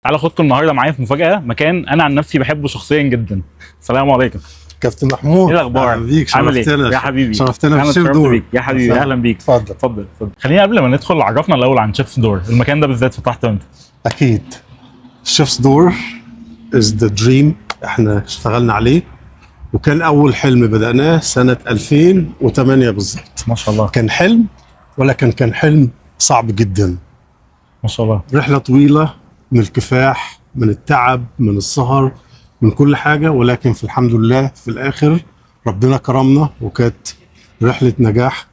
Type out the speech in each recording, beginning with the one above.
تعالى اخدكم النهارده معايا في مفاجاه، مكان انا عن نفسي بحبه شخصيا جدا. السلام عليكم كابتن محمود، ايه الاخبار؟ اهلا بيك، عامل ايه شرفتنا يا حبيبي؟ شرفتنا في انا شيف اتشرفت دور بيك يا حبيبي، اهلا بيك. اتفضل اتفضل. خلينا قبل ما ندخل عرفنا الاول عن شيف's دور، المكان ده بالذات فتحته امتى؟ اكيد. شيف's دور از ذا دريم، احنا اشتغلنا عليه وكان اول حلم بدأناه سنة 2008 بالظبط. ما شاء الله كان حلم، ولكن كان حلم صعب جدا. ما شاء الله. رحلة طويلة من الكفاح، من التعب، من السهر، من كل حاجة، ولكن في الحمد لله في الآخر ربنا كرمنا وكانت رحلة نجاح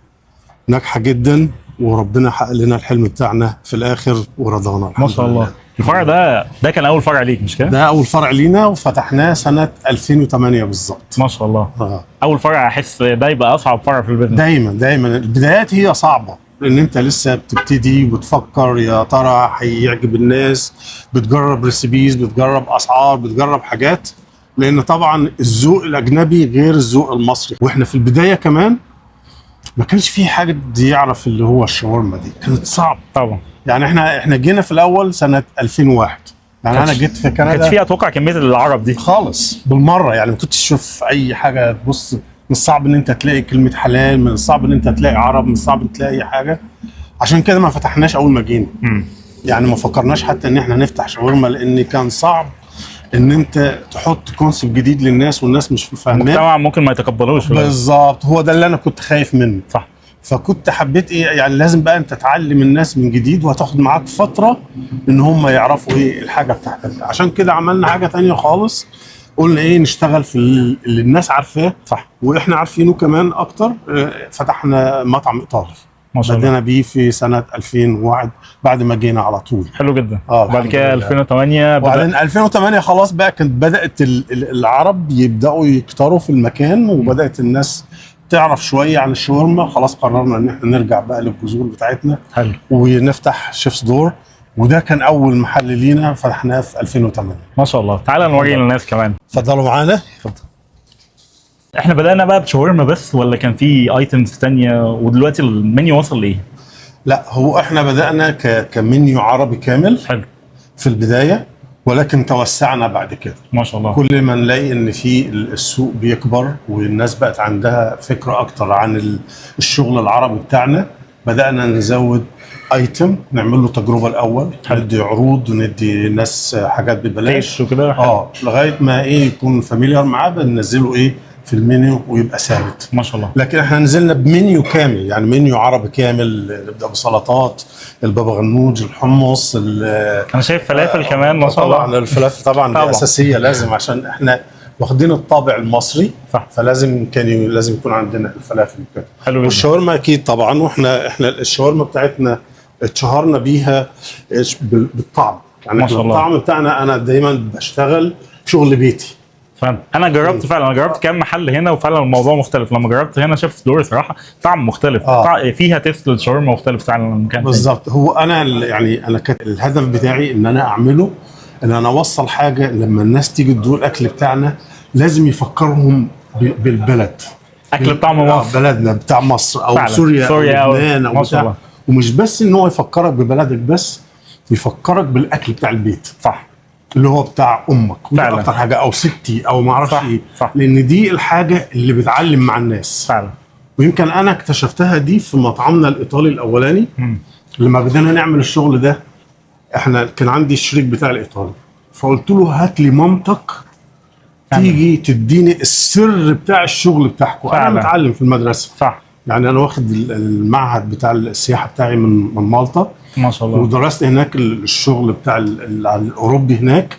ناجحة جدا، وربنا حقق لنا الحلم بتاعنا في الآخر ورضانا الحمد ما شاء الله. الفرع ده كان اول فرع ليك مش كده؟ ده أول فرع لينا وفتحناه سنة 2008 بالظبط. ما شاء الله. اول فرع احس ده يبقى اصعب فرع في البيزنس. دايما البدايات هي صعبة، لان انت لسه بتبتدي وبتفكر يا ترى هيعجب الناس، بتجرب ريسيبيز، بتجرب اسعار، بتجرب حاجات، لان طبعا الذوق الاجنبي غير الذوق المصري. واحنا في البدايه كمان ما كانش في حاجه يعرف اللي هو الشاورما دي، كانت صعب طبعا. يعني احنا جينا في الاول سنه 2001، يعني انا جيت في كندا ما كانش فيها اتوقع كميه العرب دي خالص بالمره، يعني ما كنتش تشوف اي حاجه. تبص، من الصعب ان انت تلاقي كلمه حلال، من الصعب ان انت تلاقي عرب، من الصعب ان تلاقي اي حاجه. عشان كده ما فتحناش اول ما جينا. يعني ما فكرناش حتى ان احنا نفتح شاورما، لان كان صعب ان انت تحط كونسيبت جديد للناس والناس مش فاهماه، المجتمع ممكن ما يتقبلوش. بالظبط، هو ده اللي انا كنت خايف منه. صح. فكنت حبيت ايه، يعني لازم بقى انت تعلم الناس من جديد، وهتاخد معاك فتره ان هم يعرفوا ايه الحاجه بتاعتك. عشان كده عملنا حاجه تانية خالص، قلنا ايه، نشتغل في اللي الناس عارفاه. صح. واحنا عارفينه كمان اكتر. فتحنا مطعم ايطالي، ما شاء الله. بدينا بيه في سنه 2001 بعد ما جينا على طول. حلو جدا. بعد كده لله. 2008 وبعدين 2008 خلاص بقى كانت بدات العرب يبداوا يكتروا في المكان، وبدات الناس تعرف شويه عن الشاورما. خلاص قررنا ان احنا نرجع بقى للجذور بتاعتنا. حلو. ونفتح شيف's دور، وده كان اول محل لينا فتحناه في 2008. ما شاء الله. تعالى نوري للناس كمان. اتفضلوا معانا. اتفضل. احنا بدأنا بقى بشاورما بس ولا كان في ايتمز تانية؟ ودلوقتي المنيو وصل لايه؟ لا، هو احنا بدأنا كمنيو عربي كامل. حلو. في البداية، ولكن توسعنا بعد كده. ما شاء الله. كل ما نلاقي ان في السوق بيكبر والناس بقت عندها فكرة اكتر عن الشغل العربي بتاعنا، بدأنا نزود ايتم، نعمل له تجربة الاول. حلو. ندي عروض وندي ناس حاجات ببلاش وكده. لغاية ما ايه يكون فاميليار معاه، بننزله ايه في المنيو ويبقى ثابت. ما شاء الله. لكن احنا نزلنا بمنيو كامل، يعني منيو عربي كامل. نبدا بسلطات، البابا غنوج، الحمص، انا شايف فلافل كمان ما شاء الله. طبعا الفلافل طبعا دي اساسيه، لازم، عشان احنا واخدين الطابع المصري. صح. فلازم لازم يكون عندنا الفلافل وكده. حلو جدا. والشاورما اكيد طبعا، واحنا الشاورما بتاعتنا اتشهرنا بيها بالطعم. يعني ما شاء الله. الطعم بتاعنا، انا دايما بشتغل شغل بيتي. انا جربت فعلا، انا جربت كام محل هنا وفعلا الموضوع مختلف. لما جربت هنا شيف's دور صراحه طعم مختلف. فيها تيست للشاورما مختلف فعلا عن المكان بالظبط. هو انا يعني انا كان الهدف بتاعي ان انا اعمله، ان انا اوصل حاجه لما الناس تيجي تدوق الاكل بتاعنا لازم يفكرهم بالبلد، اكل بطعم مصر، بلدنا بتاع مصر او فعلا. سوريا او لبنان او بتاع. ومش بس ان هو يفكرك ببلدك، بس يفكرك بالاكل بتاع البيت. صح. اللي هو بتاع امك فعلا. اكتر حاجه، او ستي، او ما اعرفش ايه. صح. لان دي الحاجه اللي بتعلم مع الناس فعلا. ويمكن انا اكتشفتها دي في مطعمنا الايطالي الاولاني. لما بدأنا نعمل الشغل ده، احنا كان عندي الشريك بتاع الايطالي، فقلت له هات لي مامتك تيجي تديني السر بتاع الشغل بتاعكم. انا متعلم في المدرسه. صح. يعني انا واخد المعهد بتاع السياحه بتاعي من مالطا. ما شاء الله. ودرست هناك الشغل بتاع الاوروبي هناك.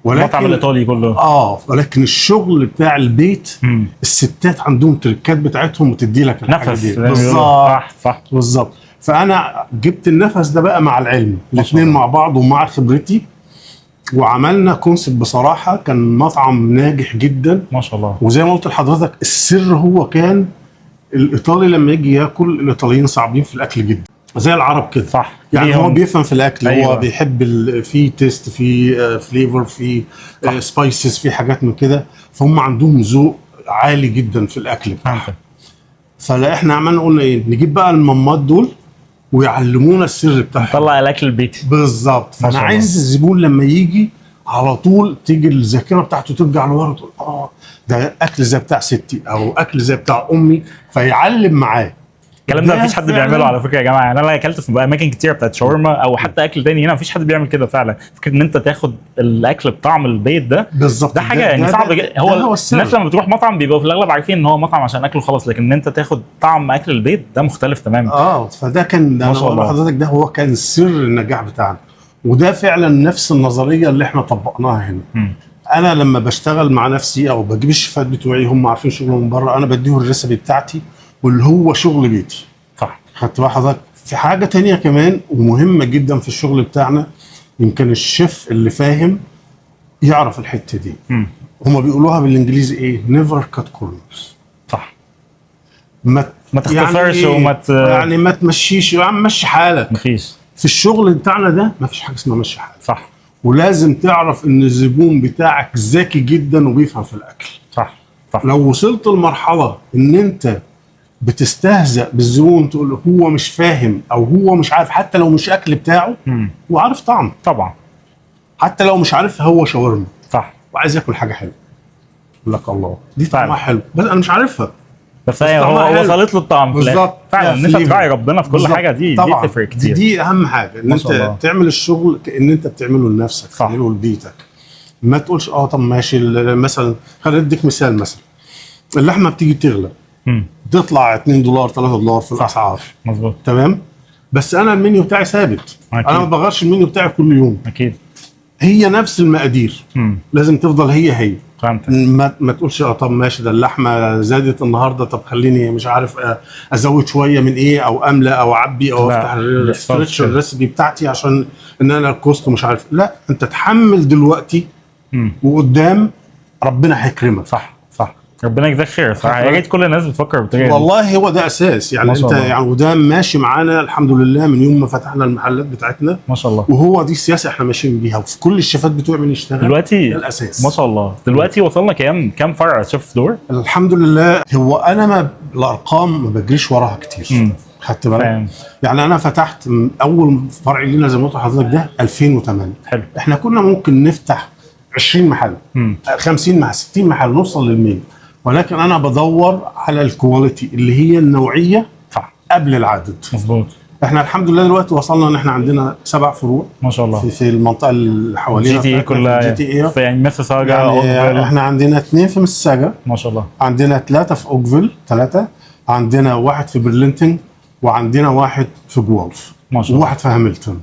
ولكن المطعم الايطالي كله. ولكن الشغل بتاع البيت، الستات عندهم تركات بتاعتهم وتدي لك نفس. بالظبط. صح. بالظبط. فانا جبت النفس ده بقى مع العلم، الاثنين مع بعض ومع خبرتي، وعملنا كونسيبت. بصراحه كان مطعم ناجح جدا ما شاء الله. وزي ما قلت لحضرتك، السر هو كان الايطالي لما يجي ياكل، الايطاليين صعبين في الاكل جدا زي العرب كده. صح. يعني هو بيفهم في الاكل. أيوة. هو بيحب في تيست، في فليفر، في سبايسز، في حاجات من كده. فهم عندهم ذوق عالي جدا في الاكل. فاحنا عملنا قلنا ايه، نجيب بقى المامات دول ويعلمونا السر بتاعهم. طلع الاكل البيتي بالظبط. ما فانا شاء عايز الزبون لما يجي على طول تيجي الذاكره بتاعته ترجع لورا، تقول ده اكل زي بتاع ستي او اكل زي بتاع امي، فيعلم معاه. الكلام ده مفيش حد بيعمله على فكره يا جماعه. يعني انا اكلت في اماكن كتير بتاعت شاورما او حتى اكل تاني هنا، مفيش حد بيعمل كده فعلا. فكره ان انت تاخد الاكل بطعم البيت ده بالظبط، ده حاجه يعني صعب جدا. هو الناس لما بتروح مطعم بيبقوا في الاغلب عارفين ان هو مطعم عشان اكله خلاص، لكن ان انت تاخد طعم اكل البيت ده مختلف تماما. فده كان، ما شاء الله حضرتك ده هو كان سر النجاح بتاعنا، وده فعلا نفس النظريه اللي احنا طبقناها هنا. انا لما بشتغل مع نفسي او بجيب الشيفات بتوعي هم عارفين شغلهم من بره، انا بديهم الريسبي بتاعتي واللي هو شغل بيتي. صح. خدت بقى حضرتك في حاجه تانية كمان ومهمه جدا في الشغل بتاعنا، يمكن الشيف اللي فاهم يعرف الحته دي. هم بيقولوها بالانجليزي ايه؟ نيفر كات كورنرز. صح. ما تختصرش يعني يعني ما تمشيش، يا عم مشي حالك. مفيش في الشغل بتاعنا ده مفيش حاجه اسمها مشي حالك. صح. ولازم تعرف ان الزبون بتاعك ذكي جدا وبيفهم في الاكل. صح. صح. لو وصلت لمرحله ان انت بتستهزأ بالزبون، تقول له هو مش فاهم او هو مش عارف، حتى لو مش اكل بتاعه هو عارف طعم طبعا، حتى لو مش عارف هو شاورما صح، وعايز ياكل حاجه حلوه، يقول لك الله دي طعمها حلو بس انا مش عارفها، بس هو وصلت له الطعم في الاخر. فعلا ان انت تراعي ربنا في كل حاجه دي تفرق كتير. دي اهم حاجه، ان انت تعمل الشغل كأن انت بتعمله لنفسك، تعمله لبيتك. ما تقولش طب ماشي. مثلا خليني اديك مثال، مثلا اللحمه بتيجي تغلى تطلع $2 $3 في الاسعار، مظبوط، تمام، بس انا المنيو بتاعي ثابت. انا ما بغيرش المنيو بتاعي كل يوم. اكيد هي نفس المقادير لازم تفضل هي فهمتك. ما تقولش طب ماشي ده اللحمه زادت النهارده، طب خليني مش عارف ازود شويه من ايه او املى او اعبي او افتح الستريتش الريسبي بتاعتي عشان ان انا الكوست مش عارف. لا، انت تحمل دلوقتي وقدام ربنا هيكرمك. صح، ربنا يجزاك خير. صراحه يا ريت كل الناس بتفكر بالطريقه دي. والله هو ده اساس، يعني انت يعني وده ماشي معانا الحمد لله من يوم ما فتحنا المحلات بتاعتنا ما شاء الله. وهو دي السياسه احنا ماشيين بيها، وفي كل الشيفات بتوع بنشتغل دلوقتي ده الاساس. ما شاء الله. دلوقتي وصلنا كام فرع شيف دور؟ الحمد لله. هو انا ما الارقام ما بجريش وراها كتير. خدت بالك؟ يعني انا فتحت اول فرع لينا زي ما قلت لحضرتك ده 2008. حلو. احنا كنا ممكن نفتح 20 محل 50 محل 60 محل نوصل لل100، ولكن انا بدور على الكواليتي اللي هي النوعيه صح قبل العدد. مظبوط. احنا الحمد لله دلوقتي وصلنا ان احنا عندنا 7 فروع ما شاء الله في المنطقه اللي حوالينا، GTA كلها، يعني ميسيساجا يعني احنا عندنا 2 في ميسيساجا ما شاء الله، عندنا 3 في اوكفيل 3، عندنا 1 في برلينتون، وعندنا 1 في جوالف ما شاء الله، و1 في هاملتون.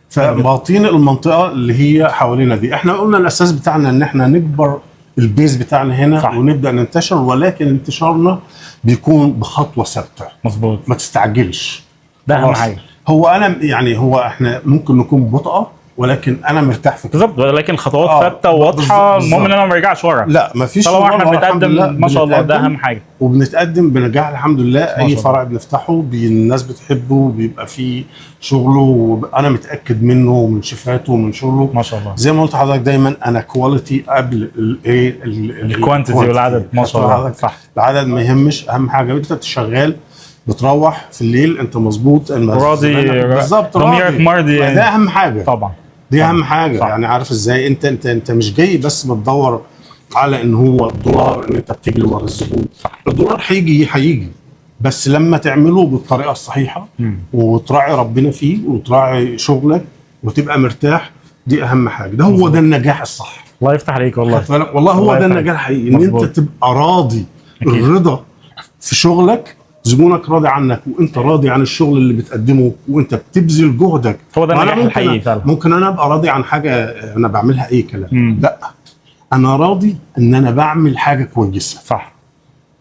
فمغطين المنطقه اللي هي حوالينا دي. احنا قلنا الاساس بتاعنا ان احنا نكبر البيز بتاعنا هنا صح. ونبدا ننتشر، ولكن انتشارنا بيكون بخطوه ثابته. مظبوط، ما تستعجلش، ده اهم حاجه. هو انا يعني هو احنا ممكن نكون بطأ ولكن انا مرتاح في بالظبط، ولكن خطوات ثابته وواضحه. المهم ان انا ما ارجعش ورا. لا مفيش، طالما احنا بنتقدم ما شاء الله، ده اهم حاجه، وبنتقدم بنجاح الحمد لله. اي فرع بنفتحه الناس بتحبه، بيبقى فيه شغله وانا متاكد منه ومن شيفاته ومن شغله ما شاء الله. زي ما قلت لحضرتك دايما انا كواليتي قبل الايه الكوانتيتي والعدد. ما شاء الله صح. العدد ما يهمش، اهم حاجه انت شغال بتروح في الليل انت مظبوط راضي، بالظبط ضميرك مرضي يعني. ده اهم حاجه طبعا، دي اهم حاجه صح. يعني عارف ازاي انت مش جاي بس بتدور على ان هو الدولار، ان انت بتجري ورا الزبون. الدولار هيجي بس لما تعمله بالطريقه الصحيحه وتراعي ربنا فيه وتراعي شغلك وتبقى مرتاح، دي اهم حاجه. ده هو ده النجاح الصح. الله يفتح عليك والله. والله هو ده النجاح الحقيقي، ان انت تبقى راضي. أكيد. الرضا في شغلك، زبونك راضي عنك وانت راضي عن الشغل اللي بتقدمه وانت بتبذل جهدك. هو ده النجاح الحقيقي فعلا. ممكن انا ابقى راضي عن حاجه انا بعملها اي كلام، لا انا راضي ان انا بعمل حاجه كويسه صح،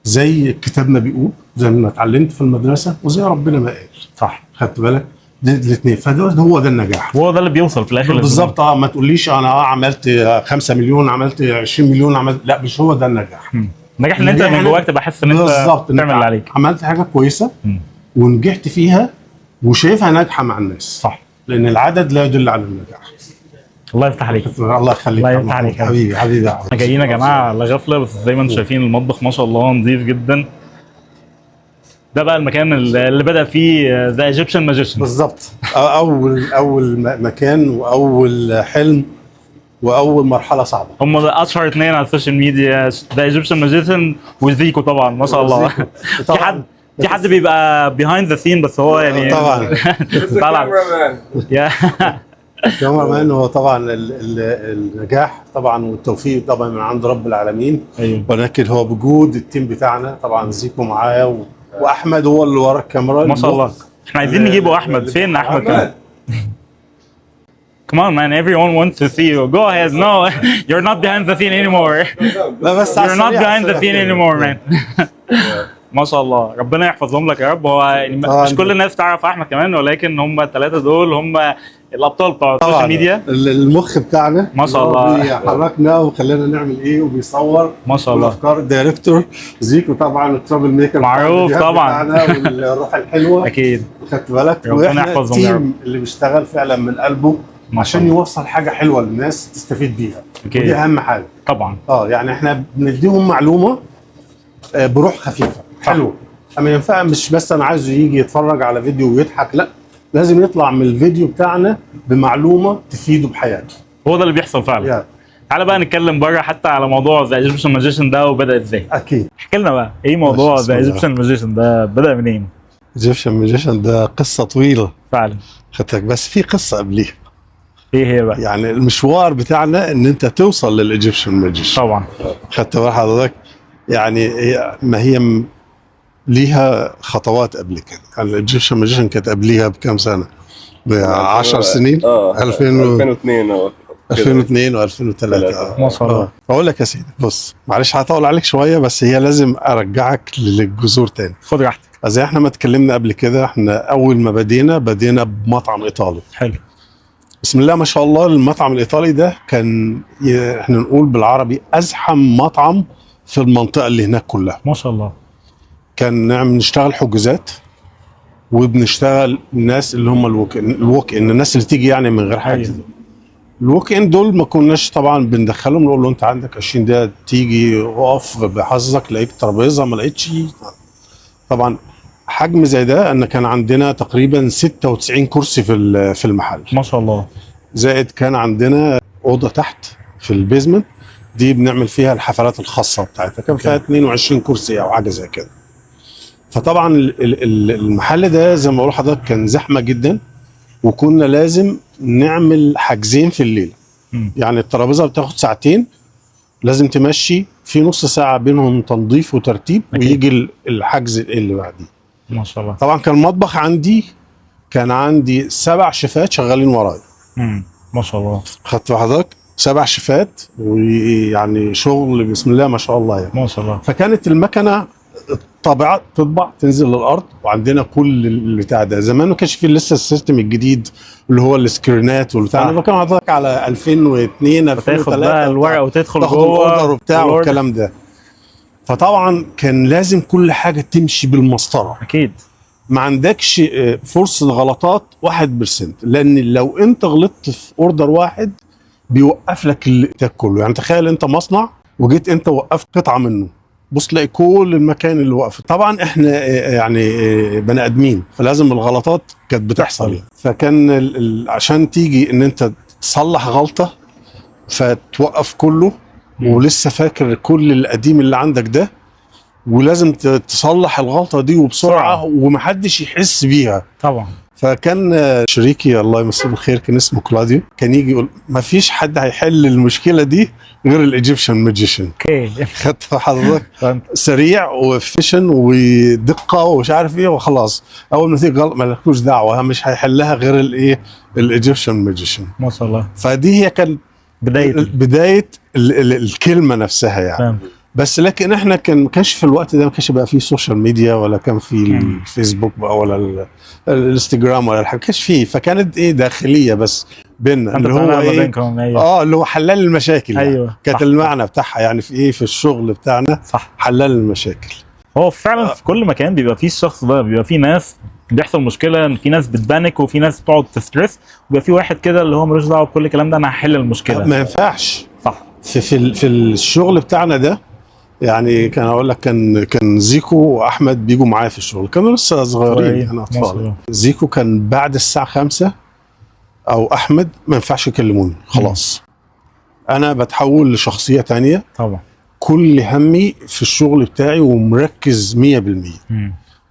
زي كتابنا بيقول، زي ما اتعلمت في المدرسه وزي ربنا ما قال صح. خدت بالك؟ الاثنين، فده هو ده النجاح، هو ده اللي بيوصل في الاخر بالظبط. ما تقوليش انا عملت 5 مليون، عملت 20 مليون، عملت، لا مش هو ده النجاح. النجاح ان انت من جواك تبقى حاسس ان انت بتعمل اللي عليك، عملت حاجه كويسه ونجحت فيها وشايفها ناجحه مع الناس صح، لان العدد لا يدل على النجاح. الله يفتح عليك. الله يخليك. الله يفتح عليك حبيبي. احنا جايين يا جماعه على غفله، بس زي ما انتم شايفين المطبخ ما شاء الله نظيف جدا. ده بقى المكان اللي بدأ فيه ذا ايجيبشن ماجيشن. بالظبط. اول مكان واول حلم واول مرحله صعبه. هم اشهر اثنين على السوشيال ميديا، ذا ايجيبشن ماجيشن وزيكو طبعا ما شاء الله. في حد بيبقى بيهايند ذا سين بس هو يعني طبعا طبعا كاميرا مان. هو طبعا النجاح طبعا والتوفيق طبعا من عند رب العالمين. ايوه. ولكن هو بوجود التيم بتاعنا طبعا زيكو معاه واحمد هو اللي ورا الكاميرا ما شاء الله. احنا عايزين نجيبه احمد. فين احمد؟ Come on man, everyone wants to see you. Go ahead. No, you're not behind the scene anymore. لا بس You're not behind the scene anymore man. ما شاء الله، ربنا يحفظهم لك يا رب. هو يعني مش كل الناس تعرف احمد كمان، ولكن هم الثلاثه دول هم الابطال بتوع السوشيال ميديا. المخ بتاعنا ما شاء الله حركنا وخلانا نعمل ايه وبيصور ما شاء الله. افكار الدايركتور زيكو طبعا الترابل ميكر معروف طبعا والروح الحلوه اكيد. خدت بالك. ربنا يحفظهم يا رب. التيم اللي بيشتغل فعلا من قلبه عشان يوصل حاجه حلوه للناس تستفيد بيها. أكيد. ودي اهم حاجه طبعا. يعني احنا بنديهم معلومه بروح خفيفه حلوه. اما ينفع مش بس انا عايزه يجي يتفرج على فيديو ويضحك، لا لازم يطلع من الفيديو بتاعنا بمعلومه تفيده بحياته. هو ده اللي بيحصل فعلا. تعالى بقى نتكلم بره حتى على موضوع ذا ايجيبشن ماجيشن ده وبدا ازاي. اكيد. احكي لنا بقى ايه موضوع ذا ايجيبشن ماجيشن ده، بدا منين؟ ايجيبشن ماجيشن ده قصه طويله فعلا. خدتك بس في قصه قبليها. ايه هي بقى؟ يعني المشوار بتاعنا ان انت توصل للايجيبشن ماجيشن. طبعا. خدت بال حضرتك؟ يعني ما هي ليها خطوات قبل كده. يعني الايجيبشن ماجيشن كانت قبليها بكام سنه؟ ب 10 سنين. 2002 و2003. ما شاء الله. اقول لك يا سيدي بص، معلش هطول عليك شويه بس هي لازم ارجعك للجذور تاني. خد راحتك. زي احنا ما اتكلمنا قبل كده، احنا اول ما بدينا بمطعم ايطالي. حلو. بسم الله ما شاء الله. المطعم الايطالي ده كان احنا نقول بالعربي ازحم مطعم في المنطقه اللي هناك كلها. ما شاء الله. كان نشتغل حجوزات وبنشتغل الناس اللي هم الوك ان الناس اللي تيجي يعني من غير حاجه. الوك ان دول ما كناش طبعا بندخلهم، نقول له انت عندك 20 دقيقه تيجي وقف بحظك، لقيت ترابيزه ما لقيتش. طبعا حجم زي ده ان كان عندنا تقريبا 96 كرسي في المحل. ما شاء الله. زائد كان عندنا اوضه تحت في البيزمنت دي بنعمل فيها الحفلات الخاصه بتاعتها، كان فيها 22 كرسي او حاجه زي كده. فطبعا المحل ده زي ما بقول لحضرتك كان زحمه جدا، وكنا لازم نعمل حجزين في الليله. يعني الترابيزه بتاخد ساعتين، لازم تمشي في نص ساعه بينهم تنظيف وترتيب ويجي الحجز اللي بعديه. ما شاء الله. طبعا كان المطبخ كان عندي 7 شيفات شغالين ورايا. ما شاء الله. خدت حضرتك 7 شيفات، ويعني شغل بسم الله ما شاء الله يعني. ما شاء الله. فكانت المكنه تطبع تنزل للارض، وعندنا كل البتاع ده. زمان ما كانش فيه لسه السيستم الجديد اللي هو السكرينات والبتاع. انا بكلم حضرتك على 2002 2003 تاخد بقى الورق وتدخل جوه وبتاع والكلام ده. فطبعا كان لازم كل حاجه تمشي بالمسطره. اكيد. ما عندكش فرصه غلطات 1%، لان لو انت غلطت في اوردر واحد بيوقف لك الانتاج كله. يعني تخيل انت مصنع وجيت انت وقفت قطعه منه، بص تلاقي كل المكان اللي واقف. طبعا احنا يعني بني ادمين، فلازم الغلطات كانت بتحصل. فكان عشان تيجي ان انت تصلح غلطه فتوقف كله ولسه فاكر كل القديم اللي عندك ده، ولازم تصلح الغلطه دي وبسرعه ومحدش يحس بيها طبعا. فكان شريكي الله يمسيه بالخير كان اسمه كلاديو، كان يجي يقول ما فيش حد هيحل المشكله دي غير الايجيبشن ماجيشن. اوكي. خدت حضرتك سريع وفيشن ودقه ومش عارف ايه وخلاص. اول ما تيجي غلط ما لكوش دعوه، مش هيحلها غير الايه الايجيبشن ماجيشن. ما شاء الله. فدي هي كان بدايه الكلمه نفسها يعني. فهم. بس لكن احنا ما كانش في الوقت ده، ما كانش بقى فيه سوشيال ميديا ولا كان فيه الفيسبوك بقى ولا الانستجرام ولا الحاجه، ما كانش فيه. فكانت ايه داخليه بس بيننا اللي هو ايه اللي هو حلال المشاكل. ايوه يعني. كانت المعنى بتاعها يعني في ايه في الشغل بتاعنا. صح. حلال المشاكل. هو فعلا في كل مكان بيبقى فيه الشخص ده، بيبقى فيه ناس بيحصل مشكله، في ناس بتبانك وفي ناس بتقعد تستريس، وبيبقى في واحد كده اللي هو ملوش دعوه بكل الكلام ده، انا هحل المشكله. ما ينفعش. صح. في الشغل بتاعنا ده يعني كان اقول لك كان زيكو واحمد بيجوا معايا في الشغل، كانوا لسه صغيرين، انا اطفال. زيكو كان بعد الساعه 5 او احمد ما ينفعش يكلموني خلاص. انا بتحول لشخصيه تانية طبعا. كل همي في الشغل بتاعي ومركز 100%،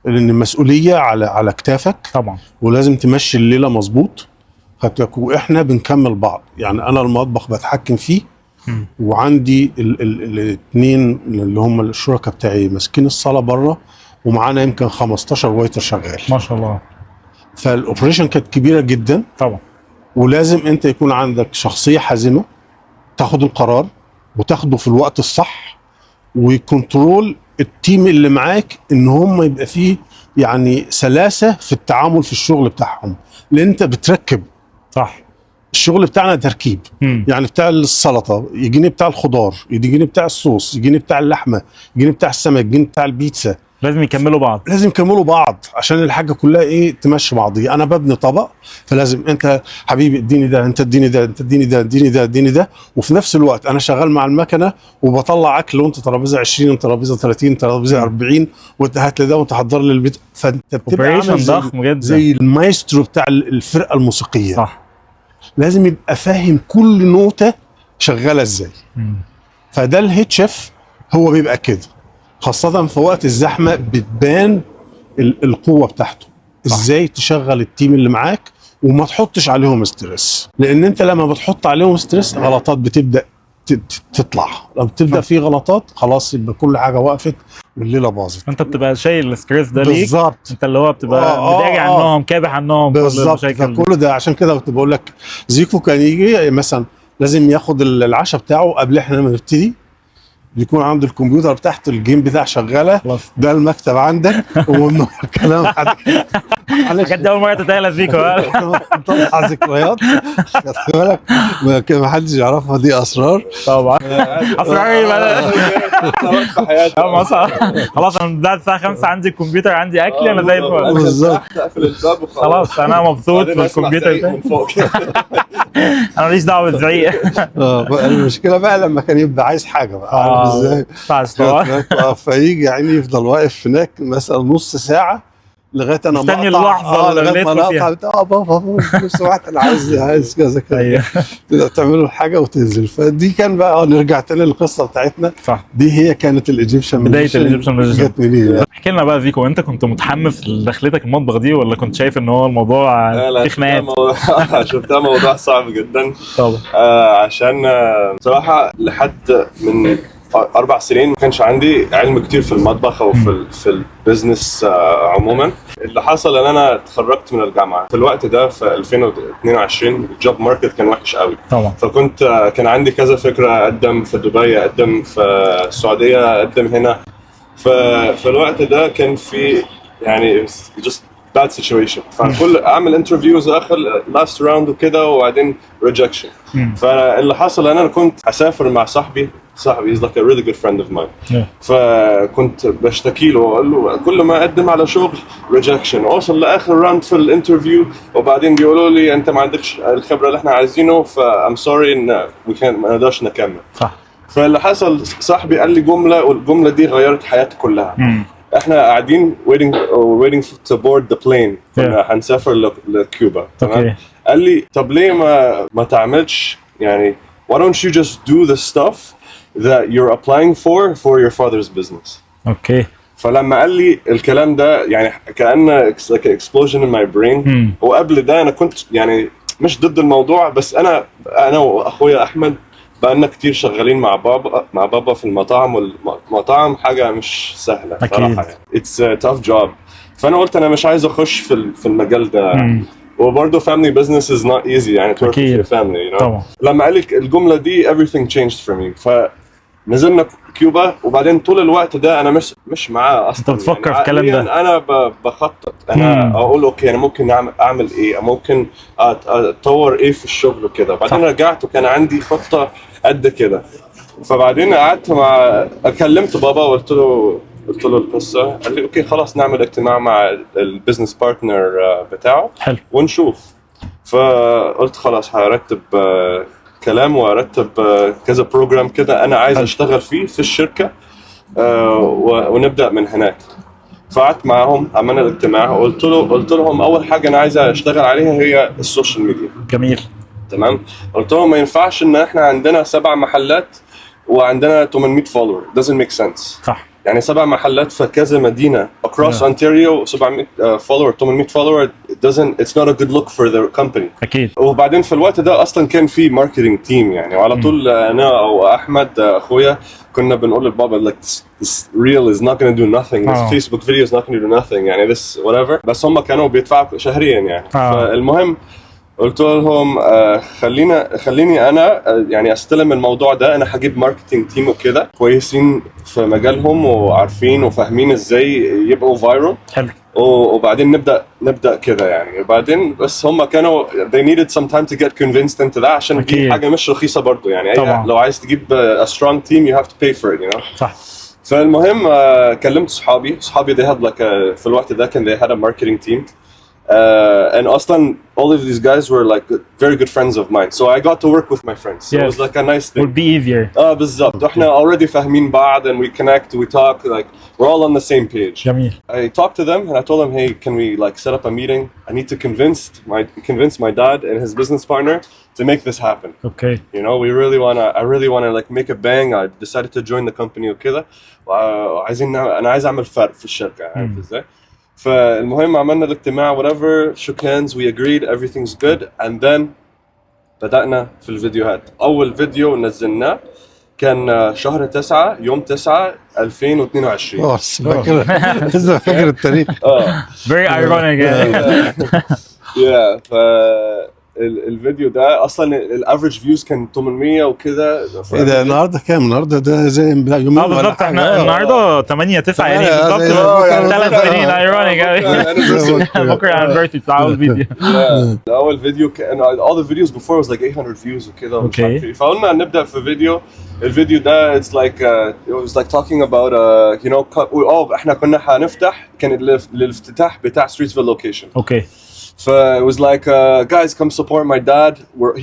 لان المسؤوليه على كتافك طبعا، ولازم تمشي الليله مظبوط. واحنا بنكمل بعض، يعني انا المطبخ بتحكم فيه، وعندي الاثنين اللي هم الشركاء بتاعي ماسكين الصاله بره، ومعانا يمكن 15 وايتر شغال ما شاء الله. فالاوبريشن كانت كبيره جدا طبعا، ولازم انت يكون عندك شخصيه حازمه تاخد القرار وتاخده في الوقت الصح، ويكنترول التيم اللي معاك ان هم يبقى فيه يعني سلاسه في التعامل في الشغل بتاعهم، لان انت بتركب. صح. الشغل بتاعنا تركيب. يعني بتاع السلطه يجيني بتاع الخضار، يجيني بتاع الصوص، يجيني بتاع اللحمه، يجيني بتاع السمك، يجيني بتاع البيتزا. لازم يكملوا بعض، لازم يكملوا بعض عشان الحاجه كلها ايه تمشي بعضيها. انا ببني طبق، فلازم انت حبيبي اديني ده، انت اديني ده، انت اديني ده، اديني ده، اديني ده، وفي نفس الوقت انا شغال مع المكنه وبطلع اكل، وانت ترابيزه 20 وانت ترابيزه 30 ترابيزه 40 وانت هات لي ده وانت حضر لي البيت. فانت بتبقى عامل ضخم جدا زي المايسترو بتاع الفرقه الموسيقيه. صح. لازم يبقى فاهم كل نوته شغاله ازاي. فده الهيد شيف هو بيبقى كده، خاصة في وقت الزحمة بتبان القوة بتاعته. ازاي تشغل التيم اللي معاك وما تحطش عليهم ستريس، لان انت لما بتحط عليهم ستريس غلطات بتبدأ تطلع. لما بتبدأ في غلطات خلاص يبقى كل حاجة وقفت والليلة باظت. انت بتبقى شايل الستريس ده ليك بالظبط. انت اللي هو بتبقى مداري عنهم، كابح عنهم بالظبط. فكل ده عشان كده كنت بقول لك زيكو كان يجي مثلا لازم ياخد العشاء بتاعه قبل احنا ما نبتدي، بيكون عنده الكمبيوتر تحت الجيم بتاع شغاله، ده المكتب عندك وممنوع الكلام حد. بجد اول مره تتهيأ زيكو طلع ذكريات خد بالك ما حدش يعرفها، دي اسرار طبعا. اسرار ايه بقى؟ خلاص انا بعد الساعه 5 عندي الكمبيوتر، عندي اكلي، انا زي الفل. بالظبط. اقفل الباب وخلاص، خلاص انا مبسوط بالكمبيوتر ده من فوق. انا ماليش دعوه بالزعيق. المشكله بقى لما كان يبقى عايز حاجه بقى، عارف ازاي؟ فيجي يعني يفضل واقف هناك مثلا نص ساعه لغايه انا مستني اللحظه لغايه ما اقطع بابا نفس واحد انا عايز كذا كذا. تقدر تعملوا الحاجه وتنزل. فدي كان بقى نرجع تاني للقصه بتاعتنا. صح. دي هي كانت الايجيبشن، بدايه الايجيبشن جت منين؟ احكي لنا بقى زيكو، انت كنت متحمس لدخلتك المطبخ دي ولا كنت شايف ان هو الموضوع فيه خناقات؟ شفتها موضوع صعب جدا طبعا. عشان بصراحه لحد من 4 سنين ما كانش عندي علم كتير في المطبخ او في البيزنس عموما. اللي حصل ان انا اتخرجت من الجامعه في الوقت ده في 2022، الجوب ماركت كان وحش قوي طبعا. فكنت كان عندي كذا فكره، اقدم في دبي، اقدم في السعوديه، اقدم هنا. في الوقت ده كان في يعني just bad situation، فكل اعمل انترفيوز اخر لاست راوند وكده وبعدين ريجكشن. فاللي حصل ان انا كنت اسافر مع صاحبي he's like a really good friend of mine. فكنت بشتكي له واقول له كل ما اقدم على شغل ريجكشن، اوصل لاخر راوند في الانترفيو وبعدين بيقولوا لي انت ما عندكش الخبره اللي احنا عايزينه، فام سوري ان ما نقدرش نكمل. صح. فاللي حصل صاحبي قال لي جمله، والجمله دي غيرت حياتي كلها. احنا قاعدين waiting to board the plane، كنا هنسافر لكيوبا. تمام. قال لي طب ليه ما تعملش يعني why don't you just do the stuff that you're applying for your father's business. اوكي. فلما قال لي الكلام ده يعني كأنه like an explosion in my brain. وقبل ده انا كنت يعني مش ضد الموضوع، بس انا واخويا احمد بقالنا كتير شغالين مع بابا في المطاعم، والمطاعم حاجه مش سهله صراحه يعني. It's a tough job. فانا قلت انا مش عايز اخش في المجال ده. وبرضه family business is not easy يعني to work with your family, you know. طبعا. لما قال لي الجمله دي everything changed for me. فنزلنا كيوبا، وبدين طول الوقت ده انا مش معاه اصلا. انت بتفكر يعني في الكلام ده؟ يعني انا بخطط، انا اقول اوكي انا ممكن اعمل ايه، ممكن اتطور ايه في الشغل وكده. بعدين رجعت وكان عندي خطه قد كده. فبعدين قعدت كلمت بابا وقلت له القصه. قال لي اوكي خلاص نعمل اجتماع مع البيزنس بارتنر بتاعه. حلو. ونشوف. فقلت خلاص هرتب كلام وارتب كذا بروجرام كده انا عايز اشتغل فيه في الشركه. ونبدا من هناك. فقعدت معاهم، عملنا الاجتماع، قلت لهم اول حاجه انا عايز اشتغل عليها هي السوشيال ميديا. جميل. تمام. قلت لهم ما ينفعش ان احنا عندنا 7 محلات وعندنا 800 فولور، doesn't make sense. صح. يعني 7 محلات في كذا مدينه across Ontario 700 فولور 800 فولور it's not a good look for the company. اكيد. وبعدين في الوقت ده اصلا كان في ماركتينج تيم يعني، وعلى طول انا او احمد اخويا كنا بنقول لبابا like this reel is not going to do nothing, this Facebook video is not going to do nothing يعني this whatever. بس هم كانوا بيدفعوا شهريا يعني. فالمهم قلت لهم خليني انا يعني استلم الموضوع ده، انا هجيب ماركتينج تيم وكده كويسين في مجالهم وعارفين وفاهمين ازاي يبقوا فايرال. حلو. وبعدين نبدا كده يعني. وبعدين بس هم كانوا they needed some time to get convinced into that عشان دي حاجه مش رخيصه برضو يعني. لو عايز تجيب a strong team you have to pay for it, you know. صح. فالمهم كلمت صحابي they had like في الوقت ده كان they had a marketing team. And Aslan, all of these guys were like very good friends of mine, so I got to work with my friends. So it was like a nice thing. Would be easier. بالظبط. احنا already فاهمين بعض and we connect, we talk, like we're all on the same page. جميل. I talked to them and I told them, hey, can we like set up a meeting? I need to convince my dad and his business partner to make this happen. Okay. You know, I really wanna like make a bang. I decided to join the company وكده. أنا عايز أعمل فرق في الشركة، عارف إزاي؟ فالمهم عملنا الاجتماع whatever, shook hands, we agreed everything's good, and then بدأنا في الفيديوهات. أول فيديو نزلناه كان شهر 9 يوم 9 2022. فاكر التاريخ. Very ironic. Yeah. الفيديو ده اصلا الافريج فيوز كان 800 وكده. ايه ده النهارده كام؟ النهارده ده زي يومين بالظبط. احنا النهارده 8/9 يعني بالظبط 3 سنين. ايرونيك. بكره anniversary بتاع اول فيديو. اول فيديو كان all the videos before was like 800 views وكده ومش عارف ايه. فقلنا نبدا في الفيديو ده it's like it was like talking about you know احنا كنا هنفتح، كان الافتتاح بتاع ستريتسفيل location. اوكي. It was like guys come support my dad,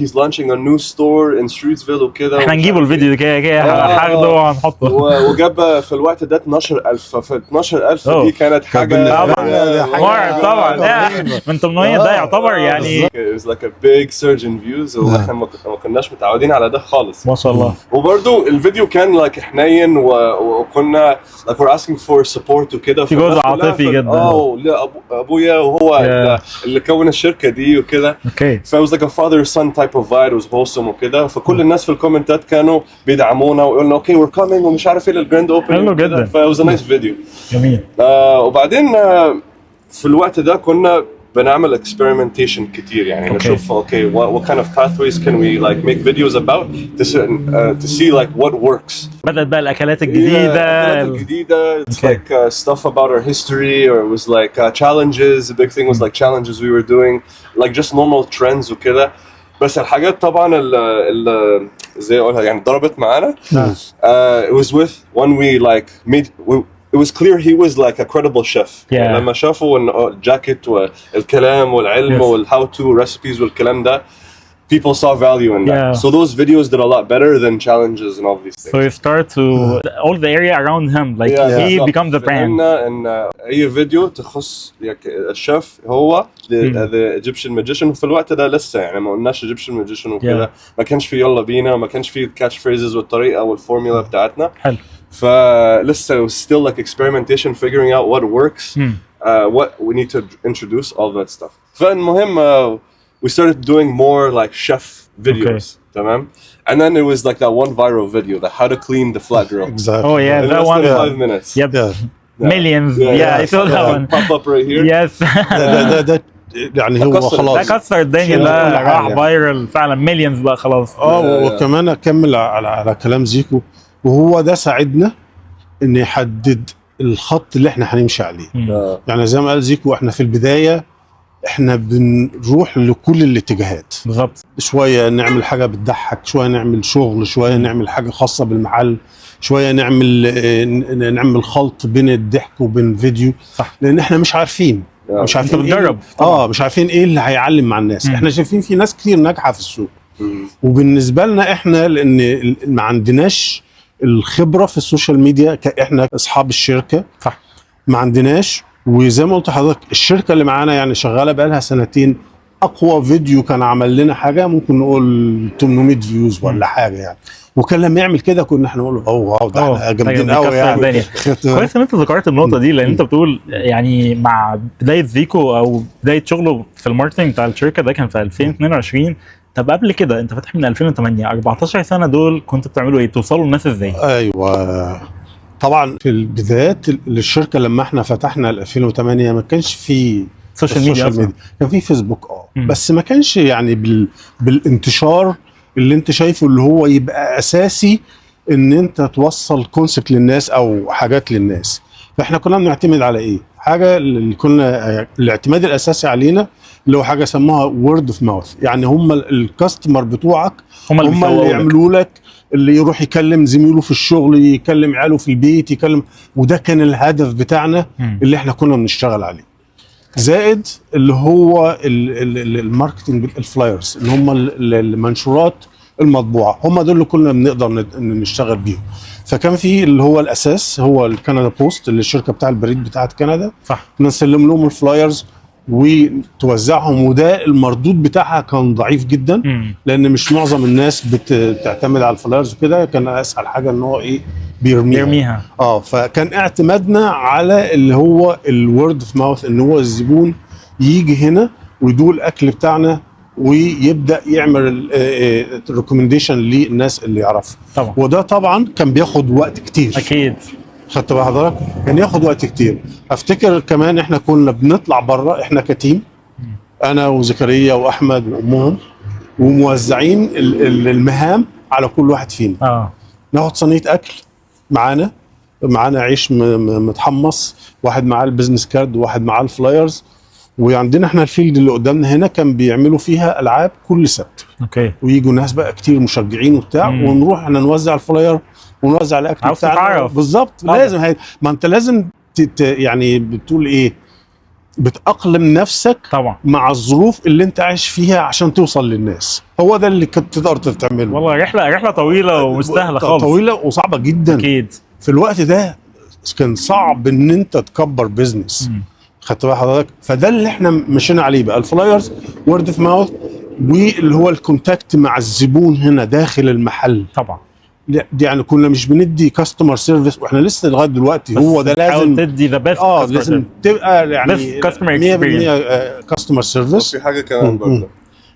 he's launching a new store in Streetsville وكده. احنا نجيبه الفيديو كده هاخده وهنحطه. وجاب في الوقت ده 12,000. ففي 12,000 دي كانت حاجه طبعا من 800 ده يعتبر يعني it was like a big surge in views. واحنا ما كناش متعودين على ده خالص ما شاء الله. وبرده الفيديو كان like حنين وكنا like we're asking for support وكده. في جزء عاطفي جدا. ابويا وهو اللي كون الشركه دي وكده. اوكي. ف it was like a father son type of vibe, it was wholesome وكده. فكل الناس في الكومنتات كانوا بيدعمونا ويقولوا اوكي we're coming ومش عارف ايه للجراند اوبننج وكده. ف it was a nice video. جميل. وبعدين في الوقت ده كنا بنعمل experimentation كتير يعني. نشوف okay what kind of pathways can we like make videos about to see like what works. بدأت بقى الأكلات الجديدة. It's like stuff about our history, or it was like challenges. The big thing was like challenges we were doing, like just normal trends وكده. بس الحاجات طبعا اللي زي اقولها يعني ضربت معانا. It was with when we like made. It was clear he was like a credible chef. يعني لما شافوا إن الجاكيت والكلام والعلم والhow to recipes والكلام ده, people saw value in that. So those videos did a lot better than challenges and all these things. So you start to all the area around him, like he becomes the brand. إن أي فيديو تخص الشيف هو the Egyptian magician. في الوقت ده لسه يعني ما قلناش Egyptian magician وكده. ما كانش في يلا بينا, ما كانش في catch phrases والطريقة والفورمولا بتاعتنا. حلو. فلسه it was still like experimentation, figuring out what works, what we need to introduce, all that stuff. فالمهم we started doing more like chef videos. تمام. And then it was like that one viral video, the how to clean the flat grill. Exactly. Oh yeah, that one. 5 minutes. Yep. Millions. Yeah, I saw that one. Pop up right here. Yes. ده يعني هو خلاص ده كسر الدنيا, ده راح فايرال فعلا, مليونز بقى خلاص. وكمان اكمل على كلام زيكو, وهو ده ساعدنا ان يحدد الخط اللي احنا هنمشي عليه. يعني زي ما قال زيكو, احنا في البدايه احنا بنروح لكل الاتجاهات بالظبط. شويه نعمل حاجه بتضحك, شويه نعمل شغل, شويه نعمل حاجه خاصه بالمحل, شويه نعمل خلط بين الضحك وبين فيديو. صح. لان احنا مش عارفين مش عارفين بنجرب. مش عارفين ايه اللي هيعلم مع الناس. احنا شايفين في ناس كتير ناجحه في السوق, وبالنسبه لنا احنا لان ما عندناش الخبره في السوشيال ميديا احنا اصحاب الشركه صح. ما عندناش. وزي ما قلت لحضرتك الشركه اللي معانا يعني شغاله بقى لها سنتين، اقوى فيديو كان عمل لنا حاجه ممكن نقول 800 فيوز ولا حاجه يعني. وكان لما يعمل كده كنا احنا نقول واو ده احنا جامدين قوي يعني. كويس ان انت ذكرت النقطه دي، لان انت بتقول يعني مع بدايه زيكو او بدايه شغله في الماركتنج بتاع الشركه ده كان في 2022. طب قبل كده انت فاتح من 2008، 14 سنه دول كنت بتعملوا ايه؟ بتوصلوا للناس ازاي؟ ايوه طبعا في البدايات للشركه لما احنا فتحنا 2008 ما كانش في سوشيال ميديا، كان في فيسبوك بس ما كانش يعني بالانتشار اللي انت شايفه اللي هو يبقى اساسي ان انت توصل كونسبت للناس او حاجات للناس. فاحنا كنا بنعتمد على ايه؟ حاجه اللي كنا الاعتماد الاساسي علينا اللي هو حاجه سموها وورد اوف ماوث، يعني هم الكاستمر بتوعك هم اللي يعملوا لك، اللي يروح يكلم زميله في الشغل، يكلم عياله في البيت، يكلم. وده كان الهدف بتاعنا اللي احنا كنا بنشتغل عليه. زائد اللي هو الماركتنج، الفلايرز اللي هم المنشورات المطبوعه، هم دول اللي كنا بنقدر نشتغل بيهم. فكان في اللي هو الاساس هو الكندا بوست اللي الشركه بتاع البريد بتاعت كندا، صح. نسلم لهم الفلايرز وتوزعهم، وده المردود بتاعها كان ضعيف جدا لان مش معظم الناس بتعتمد على الفلايرز وكده. كان اسهل حاجه ان هو ايه بيرميها. فكان اعتمادنا على اللي هو الورد اوف ماوث، ان هو الزبون يجي هنا ويدوق الاكل بتاعنا ويبدا يعمل ريكومنديشن للناس اللي يعرفها طبعا. وده طبعا كان بياخد وقت كتير. اكيد خدت بقى حضرتك، كان ياخد وقت كتير. افتكر كمان احنا كنا بنطلع بره، احنا كتيم، انا وزكريا واحمد وامهم، وموزعين المهام على كل واحد فينا. ناخد صينيه اكل معانا عيش متحمص، واحد معاه البيزنس كارد وواحد معاه الفلايرز. وعندنا احنا الفيلد اللي قدامنا هنا كان بيعملوا فيها العاب كل سبت. ويجوا ناس بقى كتير مشجعين وبتاع، ونروح احنا نوزع الفلاير ونوزع الاكل بتاعنا. بالظبط. لازم ما انت لازم يعني بتقول ايه، بتأقلم نفسك طبعا مع الظروف اللي انت عايش فيها عشان توصل للناس. هو ده اللي كنت تقدر تعمله. والله رحله طويله ومستاهله خالص، طويله وصعبه جدا. اكيد في الوقت ده كان صعب ان انت تكبر بيزنس. خدت بقى حضرتك، فده اللي احنا مشينا عليه بقى، الفلايرز، وورد اوف ماوث، واللي هو الكونتاكت مع الزبون هنا داخل المحل. طبعا يعني كنا مش بندي كاستمر سيرفيس، واحنا لسه لغايه دلوقتي هو ده لازم تدي ذا بيست. لازم تبقى يعني 100% كاستمر سيرفيس. في حاجه كمان برضه،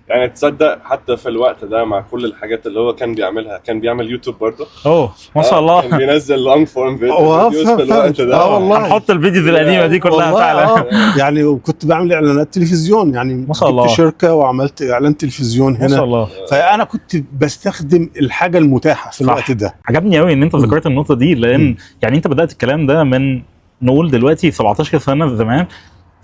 يعني تصدق حتى في الوقت ده مع كل الحاجات اللي هو كان بيعملها، كان بيعمل يوتيوب برضه. ما شاء الله. كان بينزل لونج فورم فيديوز في الوقت ده. والله هنحط الفيديوز القديمه دي كلها فعلا. يعني وكنت بعمل اعلانات تلفزيون، يعني ما شاء الله. كنت شركه وعملت اعلان تلفزيون هنا. ما شاء الله. فانا كنت بستخدم الحاجه المتاحه في الوقت ده. عجبني قوي ان انت ذكرت النقطه دي، لان يعني انت بدات الكلام ده من نقول دلوقتي 17 سنه زمان،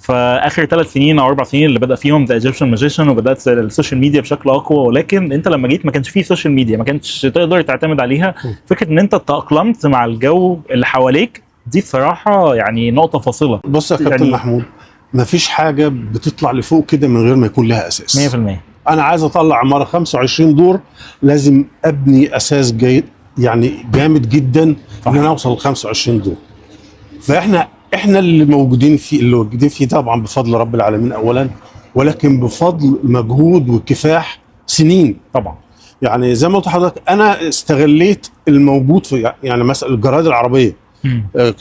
فاخر 3 سنين او 4 سنين اللي بدا فيهم ذا ايجيبشن ماجيشن، وبدات السوشيال ميديا بشكل اقوى. ولكن انت لما جيت ما كانش فيه سوشيال ميديا، ما كانتش تقدر تعتمد عليها. فكره ان انت تاقلمت مع الجو اللي حواليك دي بصراحه يعني نقطه فاصله. بص يا كابتن يعني محمود، ما فيش حاجه بتطلع لفوق كده من غير ما يكون لها اساس. 100%. انا عايز اطلع عماره 25 دور، لازم ابني اساس جيد يعني جامد جدا ان انا اوصل ل 25 دور. فاحنا اللي موجودين فيه طبعا بفضل رب العالمين اولا، ولكن بفضل مجهود وكفاح سنين طبعا. يعني زي ما قلت لحضرتك، انا استغليت الموجود في يعني مثلا الجرايد العربيه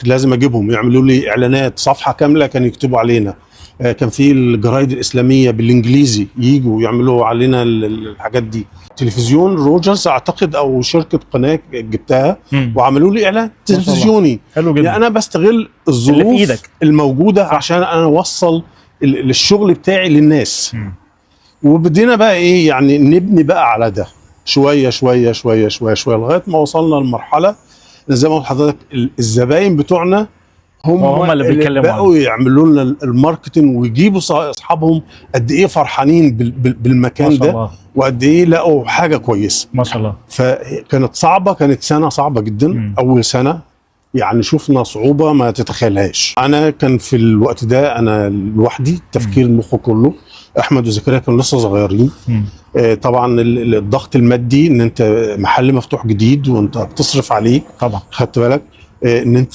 لازم اجيبهم يعملوا لي اعلانات، صفحه كامله كانوا يكتبوا علينا. كان في الجرايد الاسلاميه بالانجليزي ييجوا يعملوا علينا الحاجات دي. تلفزيون روجرز اعتقد او شركه قناه جبتها وعملوا لي اعلان تلفزيوني. حلو جدا. يعني انا بستغل الظروف الموجوده عشان انا اوصل الشغل بتاعي للناس. وبدينا بقى ايه يعني نبني بقى على ده شويه شويه شويه شويه شويه لغايه ما وصلنا لمرحله زي ما قلت لحضرتك الزباين بتوعنا هم اللي بقوا يعملوا لنا الماركتنج ويجيبوا اصحابهم قد ايه فرحانين بالمكان ده، وقد ايه لقوا حاجه كويسه. ما شاء الله. فكانت صعبه، كانت سنه صعبه جدا. اول سنه يعني شفنا صعوبه ما تتخيلهاش. انا كان في الوقت ده انا لوحدي، تفكير المخ كله. احمد وزكريا كانوا لسه صغيرين. مم. طبعا الضغط المادي ان انت محل مفتوح جديد وانت بتصرف عليه، طبعا. خدت بالك ان انت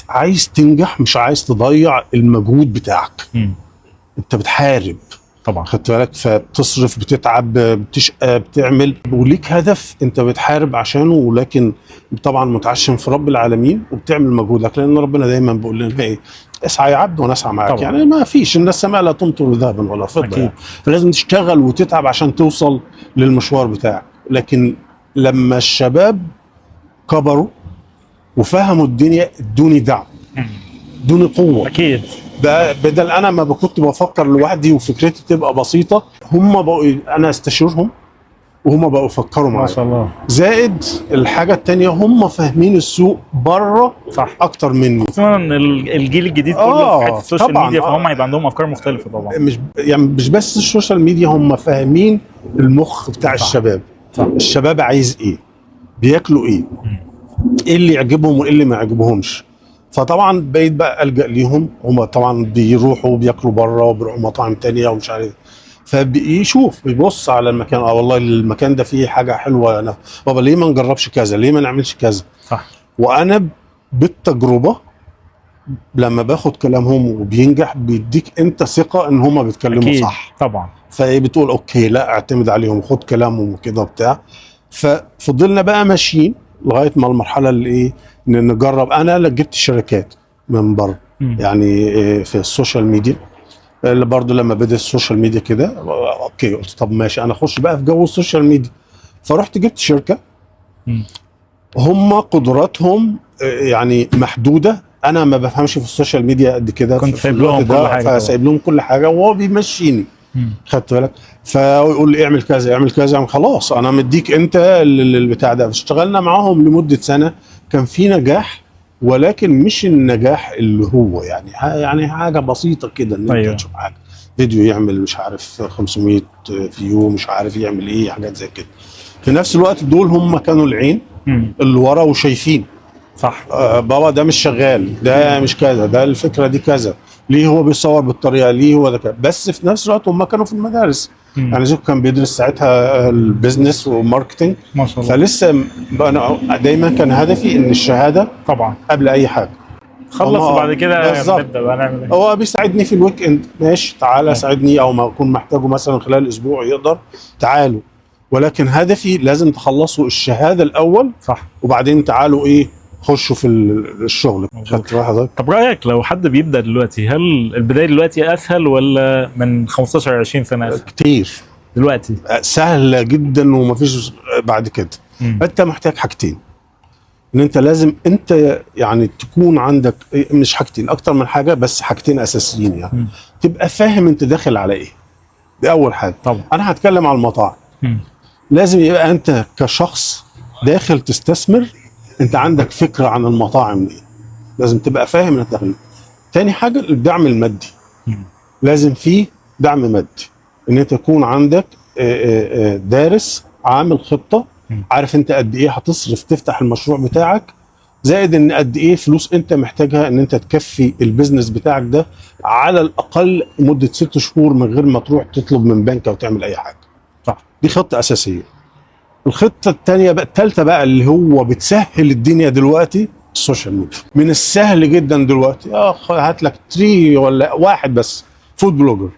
عايز تنجح، مش عايز تضيع المجهود بتاعك. مم. انت بتحارب، طبعا. خدت بالك، فبتصرف، بتتعب، بتشقى، بتعمل، وليك هدف انت بتحارب عشانه، ولكن طبعا متعشم في رب العالمين وبتعمل مجهودك، لان ربنا دايما بيقول لنا ايه؟ اسعى يا عبد وانا اسعى معاك. طبعا. يعني ما فيش، الناس السماء لا تمطر ذهبا ولا فضه أكيد. يعني. فلازم تشتغل وتتعب عشان توصل للمشوار بتاعك. لكن لما الشباب كبروا وفهموا الدنيا، ادوني دعم، ادوني قوه. اكيد. بدل انا ما كنت بفكر لوحدي وفكرتي تبقى بسيطه، هم بقوا انا استشيرهم وهم بقوا يفكروا ما معايا. شاء الله. زائد الحاجه التانية، هم فاهمين السوق بره صح. اكتر مني. خصوصا ان الجيل الجديد كله في حته السوشيال طبعاً. ميديا، فهم هيبقى عندهم افكار مختلفه طبعا. مش بس السوشيال ميديا، هم فاهمين المخ بتاع صح. الشباب. صح. الشباب عايز ايه، بياكلوا ايه، ايه اللي يعجبهم وايه اللي ما يعجبهمش. فطبعا بقيت بقى الجا ليهم. هم طبعا بيروحوا بياكلوا بره وبيروحوا مطاعم تانية ومش عارف، فبيشوف، بيبص على المكان، والله المكان ده فيه حاجه حلوه، انا بابا ليه ما نجربش كذا، ليه ما نعملش كذا. صح. وانا بالتجربه لما باخد كلامهم وبينجح، بيديك انت ثقه ان هم بيتكلموا أكيد. صح. طبعا. فبتقول اوكي، لا اعتمد عليهم، خد كلامهم وكده وبتاع. ففضلنا بقى ماشيين لغايه ما المرحله اللي ايه، ان نجرب. انا اللي جبت شركات من بره، يعني في السوشيال ميديا، اللي برضو لما بدأ السوشيال ميديا كده، اوكي قلت طب ماشي، انا اخش بقى في جو السوشيال ميديا. فرحت جبت شركه، هم قدراتهم يعني محدوده، انا ما بفهمش في السوشيال ميديا قد كده، كنت في سايب الوقت لهم كل ده، حاجة فسايب لهم كل حاجه وهو بيمشيني. خدت بالك؟ فيقول لي اعمل كذا اعمل كذا، خلاص انا مديك انت البتاع ده. اشتغلنا معاهم لمده سنه، كان في نجاح، ولكن مش النجاح اللي هو يعني حاجه بسيطه كده، ان أيوة. انت تشوف حاجه فيديو يعمل مش عارف 500 فيو، مش عارف يعمل ايه، حاجات زي كده. في نفس الوقت دول هم كانوا العين اللي ورا وشايفين. صح. بابا ده مش شغال، ده مش كذا، ده الفكره دي كذا، ليه هو بيصور بالطريقه، ليه هو ده كذا. بس في نفس الوقت هم كانوا في المدارس. يعني زوج كان بيدرس ساعتها البيزنس والماركتنج، ما شاء الله. فلسه انا دايما كان هدفي ان الشهاده طبعا قبل اي حاجه. خلص وبعد كده بالظبط. نبدا بقى نعمل ايه. هو بيساعدني في الويك اند، ماشي تعالى ساعدني، او ما اكون محتاجه مثلا خلال اسبوع يقدر، تعالوا. ولكن هدفي لازم تخلصوا الشهاده الاول، صح. وبعدين تعالوا ايه، خشوا في الشغل. خدت بالك؟ طب رايك لو حد بيبدا دلوقتي، هل البدايه دلوقتي اسهل ولا من 15 20 سنه اسهل؟ كتير. دلوقتي سهله جدا ومفيش بعد كده. انت محتاج حاجتين، ان انت لازم انت يعني تكون عندك مش حاجتين، اكتر من حاجه، بس حاجتين اساسيين. يعني تبقى فاهم انت داخل على ايه، دي اول حاجه. طبعا. انا هتكلم على المطاعم. لازم يبقى انت كشخص داخل تستثمر، انت عندك فكره عن المطاعم دي، لازم تبقى فاهم انك داخل. تاني حاجه الدعم المادي. لازم فيه دعم مادي، ان انت يكون عندك دارس، عامل خطه، عارف انت قد ايه هتصرف تفتح المشروع بتاعك، زائد ان قد ايه فلوس انت محتاجها ان انت تكفي البيزنس بتاعك ده على الاقل مده 6 شهور من غير ما تروح تطلب من بنك او تعمل اي حاجه. صح. دي خطه اساسيه. الخطه الثانيه بقى، الثالثه بقى، اللي هو بتسهل الدنيا دلوقتي، السوشيال ميديا. من السهل جدا دلوقتي هات لك 3 ولا واحد بس فود بلوجر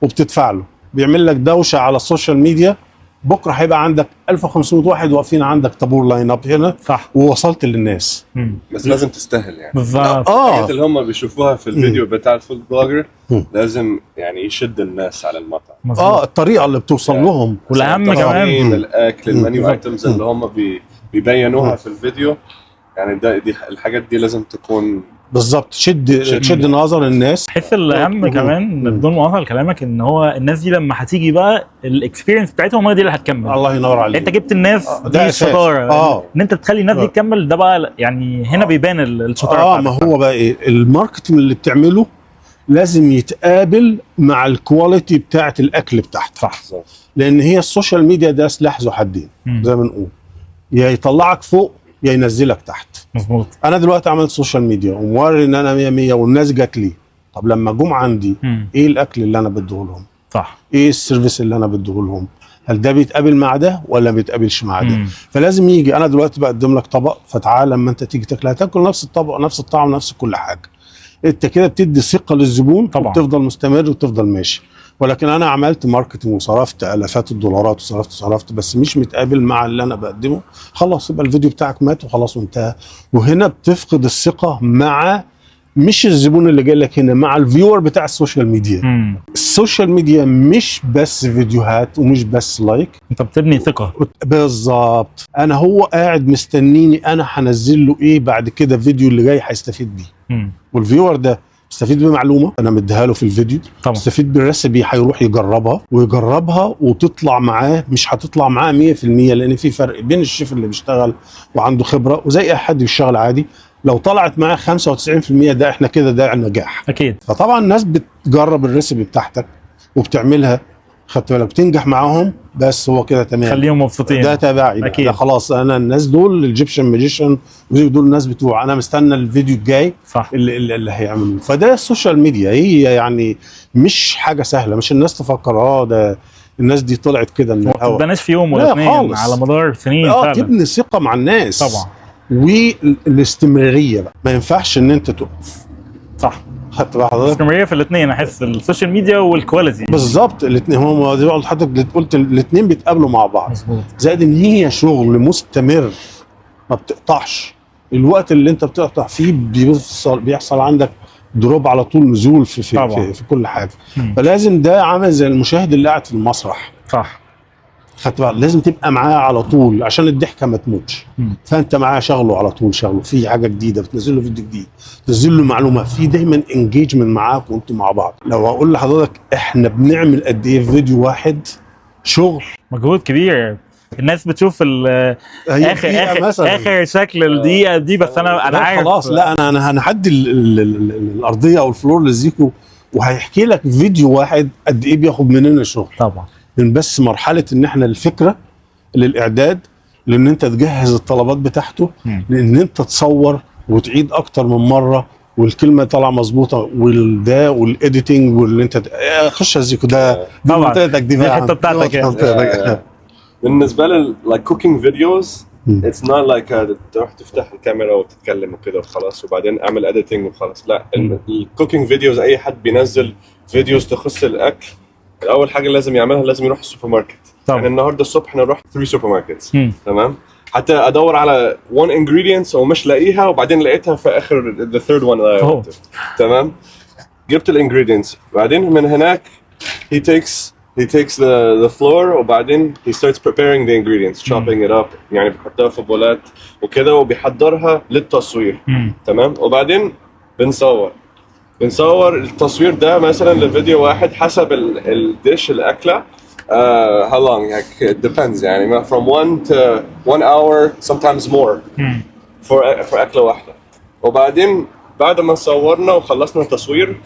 وبتدفع له، بيعمل لك دوشه على السوشيال ميديا، بكره هيبقى عندك 1500 واحد واقفين عندك طابور لاين اب هنا. صح. ووصلت للناس. بس لازم تستاهل يعني بالظبط. الحاجات اللي هم بيشوفوها في الفيديو بتاع الفود بلوجر لازم يعني يشد الناس على المطعم. الطريقه اللي بتوصل لهم، والاهم كمان الاكل، المنيو ايتمز اللي هم بيبينوها في الفيديو، يعني دي الحاجات دي لازم تكون بالظبط تشد نظر الناس. بحس الاهم كمان بدون مقاطعه لكلامك، ان هو الناس دي لما هتيجي بقى الاكسبيرينس بتاعتهم هي دي اللي هتكمل. الله ينور عليك. انت جبت الناس دي الشطاره، ان انت تخلي الناس دي تكمل، ده بقى يعني هنا بيبان الشطاره. ما هو بقى ايه الماركتنج اللي بتعمله، لازم يتقابل مع الكواليتي بتاعه الاكل بتاعتك. صح. لان هي السوشيال ميديا ده سلاح ذو حدين زي ما نقول، يا يطلعك فوق يا ينزلك تحت. مظبوط. انا دلوقتي عملت سوشيال ميديا وموري ان انا 100 100 والناس جات لي، طب لما جم عندي ايه الاكل اللي انا بديه لهم؟ صح. ايه السيرفيس اللي انا بديه لهم؟ هل ده بيتقابل مع ده ولا بيتقابلش مع ده؟ فلازم يجي، انا دلوقتي بقدم لك طبق، فتعال لما انت تيجي تاكل هتاكل نفس الطبق، نفس الطعم، نفس كل حاجه. انت كده بتدي ثقه للزبون طبعا، وبتفضل مستمر وتفضل ماشي. ولكن انا عملت ماركتنج وصرفت الافات الدولارات وصرفت بس مش متقابل مع اللي انا بقدمه، خلاص يبقى الفيديو بتاعك مات وخلاص وانتهى. وهنا بتفقد الثقه مع مش الزبون اللي جاي لك هنا، مع الفيور بتاع السوشيال ميديا. السوشيال ميديا مش بس فيديوهات ومش بس لايك، انت بتبني ثقه. بالظبط. انا هو قاعد مستنيني انا هنزل له ايه بعد كده، فيديو اللي جاي هيستفيد بيه. والفيور ده يستفيد بمعلومه انا مديها له في الفيديو، طبعا يستفيد بالريسبي، هيروح يجربها وتطلع معاه. مش هتطلع معاه 100%، لان في فرق بين الشيف اللي بيشتغل وعنده خبره وزي اي حد بيشتغل عادي. لو طلعت معاه 95% ده احنا كده ده نجاح اكيد. فطبعا الناس بتجرب الريسبي بتاعتك وبتعملها، خدت بالك، بتنجح معاهم، بس هو كده تمام، خليهم مبسوطين. ده تبعي اكيد. ده خلاص. انا الناس دول الجيبشن ماجيشن دول الناس بتوع، انا مستنى الفيديو الجاي صح. اللي هيعملوه. فده السوشيال ميديا هي يعني مش حاجه سهله، مش الناس تفكر ده الناس دي طلعت كده من ما الهواء. بتبناش في يوم ولا اثنين، على مدار سنين فعلا. تبني ثقه مع الناس طبعا. والاستمراريه بقى، ما ينفعش ان انت تقف. صح. خدت بقى حضرتك؟ الاستمراريه في الاثنين، احس السوشيال ميديا والكواليتي. بالظبط، الاثنين هم زي ما حضرتك قلت، الاثنين بيتقابلوا مع بعض. مظبوط. زائد ان هي شغل مستمر ما بتقطعش. الوقت اللي انت بتقطع فيه بيحصل عندك دروب على طول، نزول في كل حاجه. فلازم ده عامل زي المشاهد اللي قاعد في المسرح. صح. خدت بالك؟ لازم تبقى معاه على طول عشان الضحكه ما تموتش. فانت معاه شغله على طول، شغله في حاجه جديده، بتنزل له فيديو جديد، تنزل له معلومه، في دايما انجيجمنت معاك وانتم مع بعض. لو اقول لحضرتك احنا بنعمل قد ايه في فيديو واحد، شغل مجهود كبير. الناس بتشوف اخر شكل الدقيقه دي، بس انا عارف خلاص. لا انا هنحدي الارضيه او الفلور لزيكو، وهيحكي لك فيديو واحد قد ايه بياخد مننا شغل. طبعا. من بس مرحله ان احنا الفكره للاعداد، لان انت تجهز الطلبات بتاعته، لان انت تصور وتعيد اكتر من مره والكلمه طالعه مظبوطه، والده والايديتنج واللي انت خش يا زيكو، ده منطقتك دي بقى، الحته بتاعتك. بالنسبه لي like cooking videos it's not like تروح تفتح الكاميرا وتتكلم وكده وخلاص وبعدين اعمل editing وخلاص. لا، الكوكينج فيديوز اي حد بينزل فيديوز تخص الاكل، اول حاجه لازم يعملها لازم يروح السوبر ماركت. يعني النهارده الصبح انا رحت 3 سوبر ماركتس، تمام، حتى ادور على one ingredients ومش لاقيها، وبعدين لقيتها في اخر the third one تمام. جبت الانجريدينتس، بعدين من هناك he takes the flour، وبعدين he starts preparing the ingredients, chopping it up، يعني بيحطها في بولات وكده وبيحضرها للتصوير. تمام. وبعدين بنصور التصوير ده مثلا لفيديو واحد حسب الديش الاكله. How long? Like it depends. يعني from 1 to 1 hour, sometimes more for أكلة واحدة. وبعدين بعد ما صورنا وخلصنا التصوير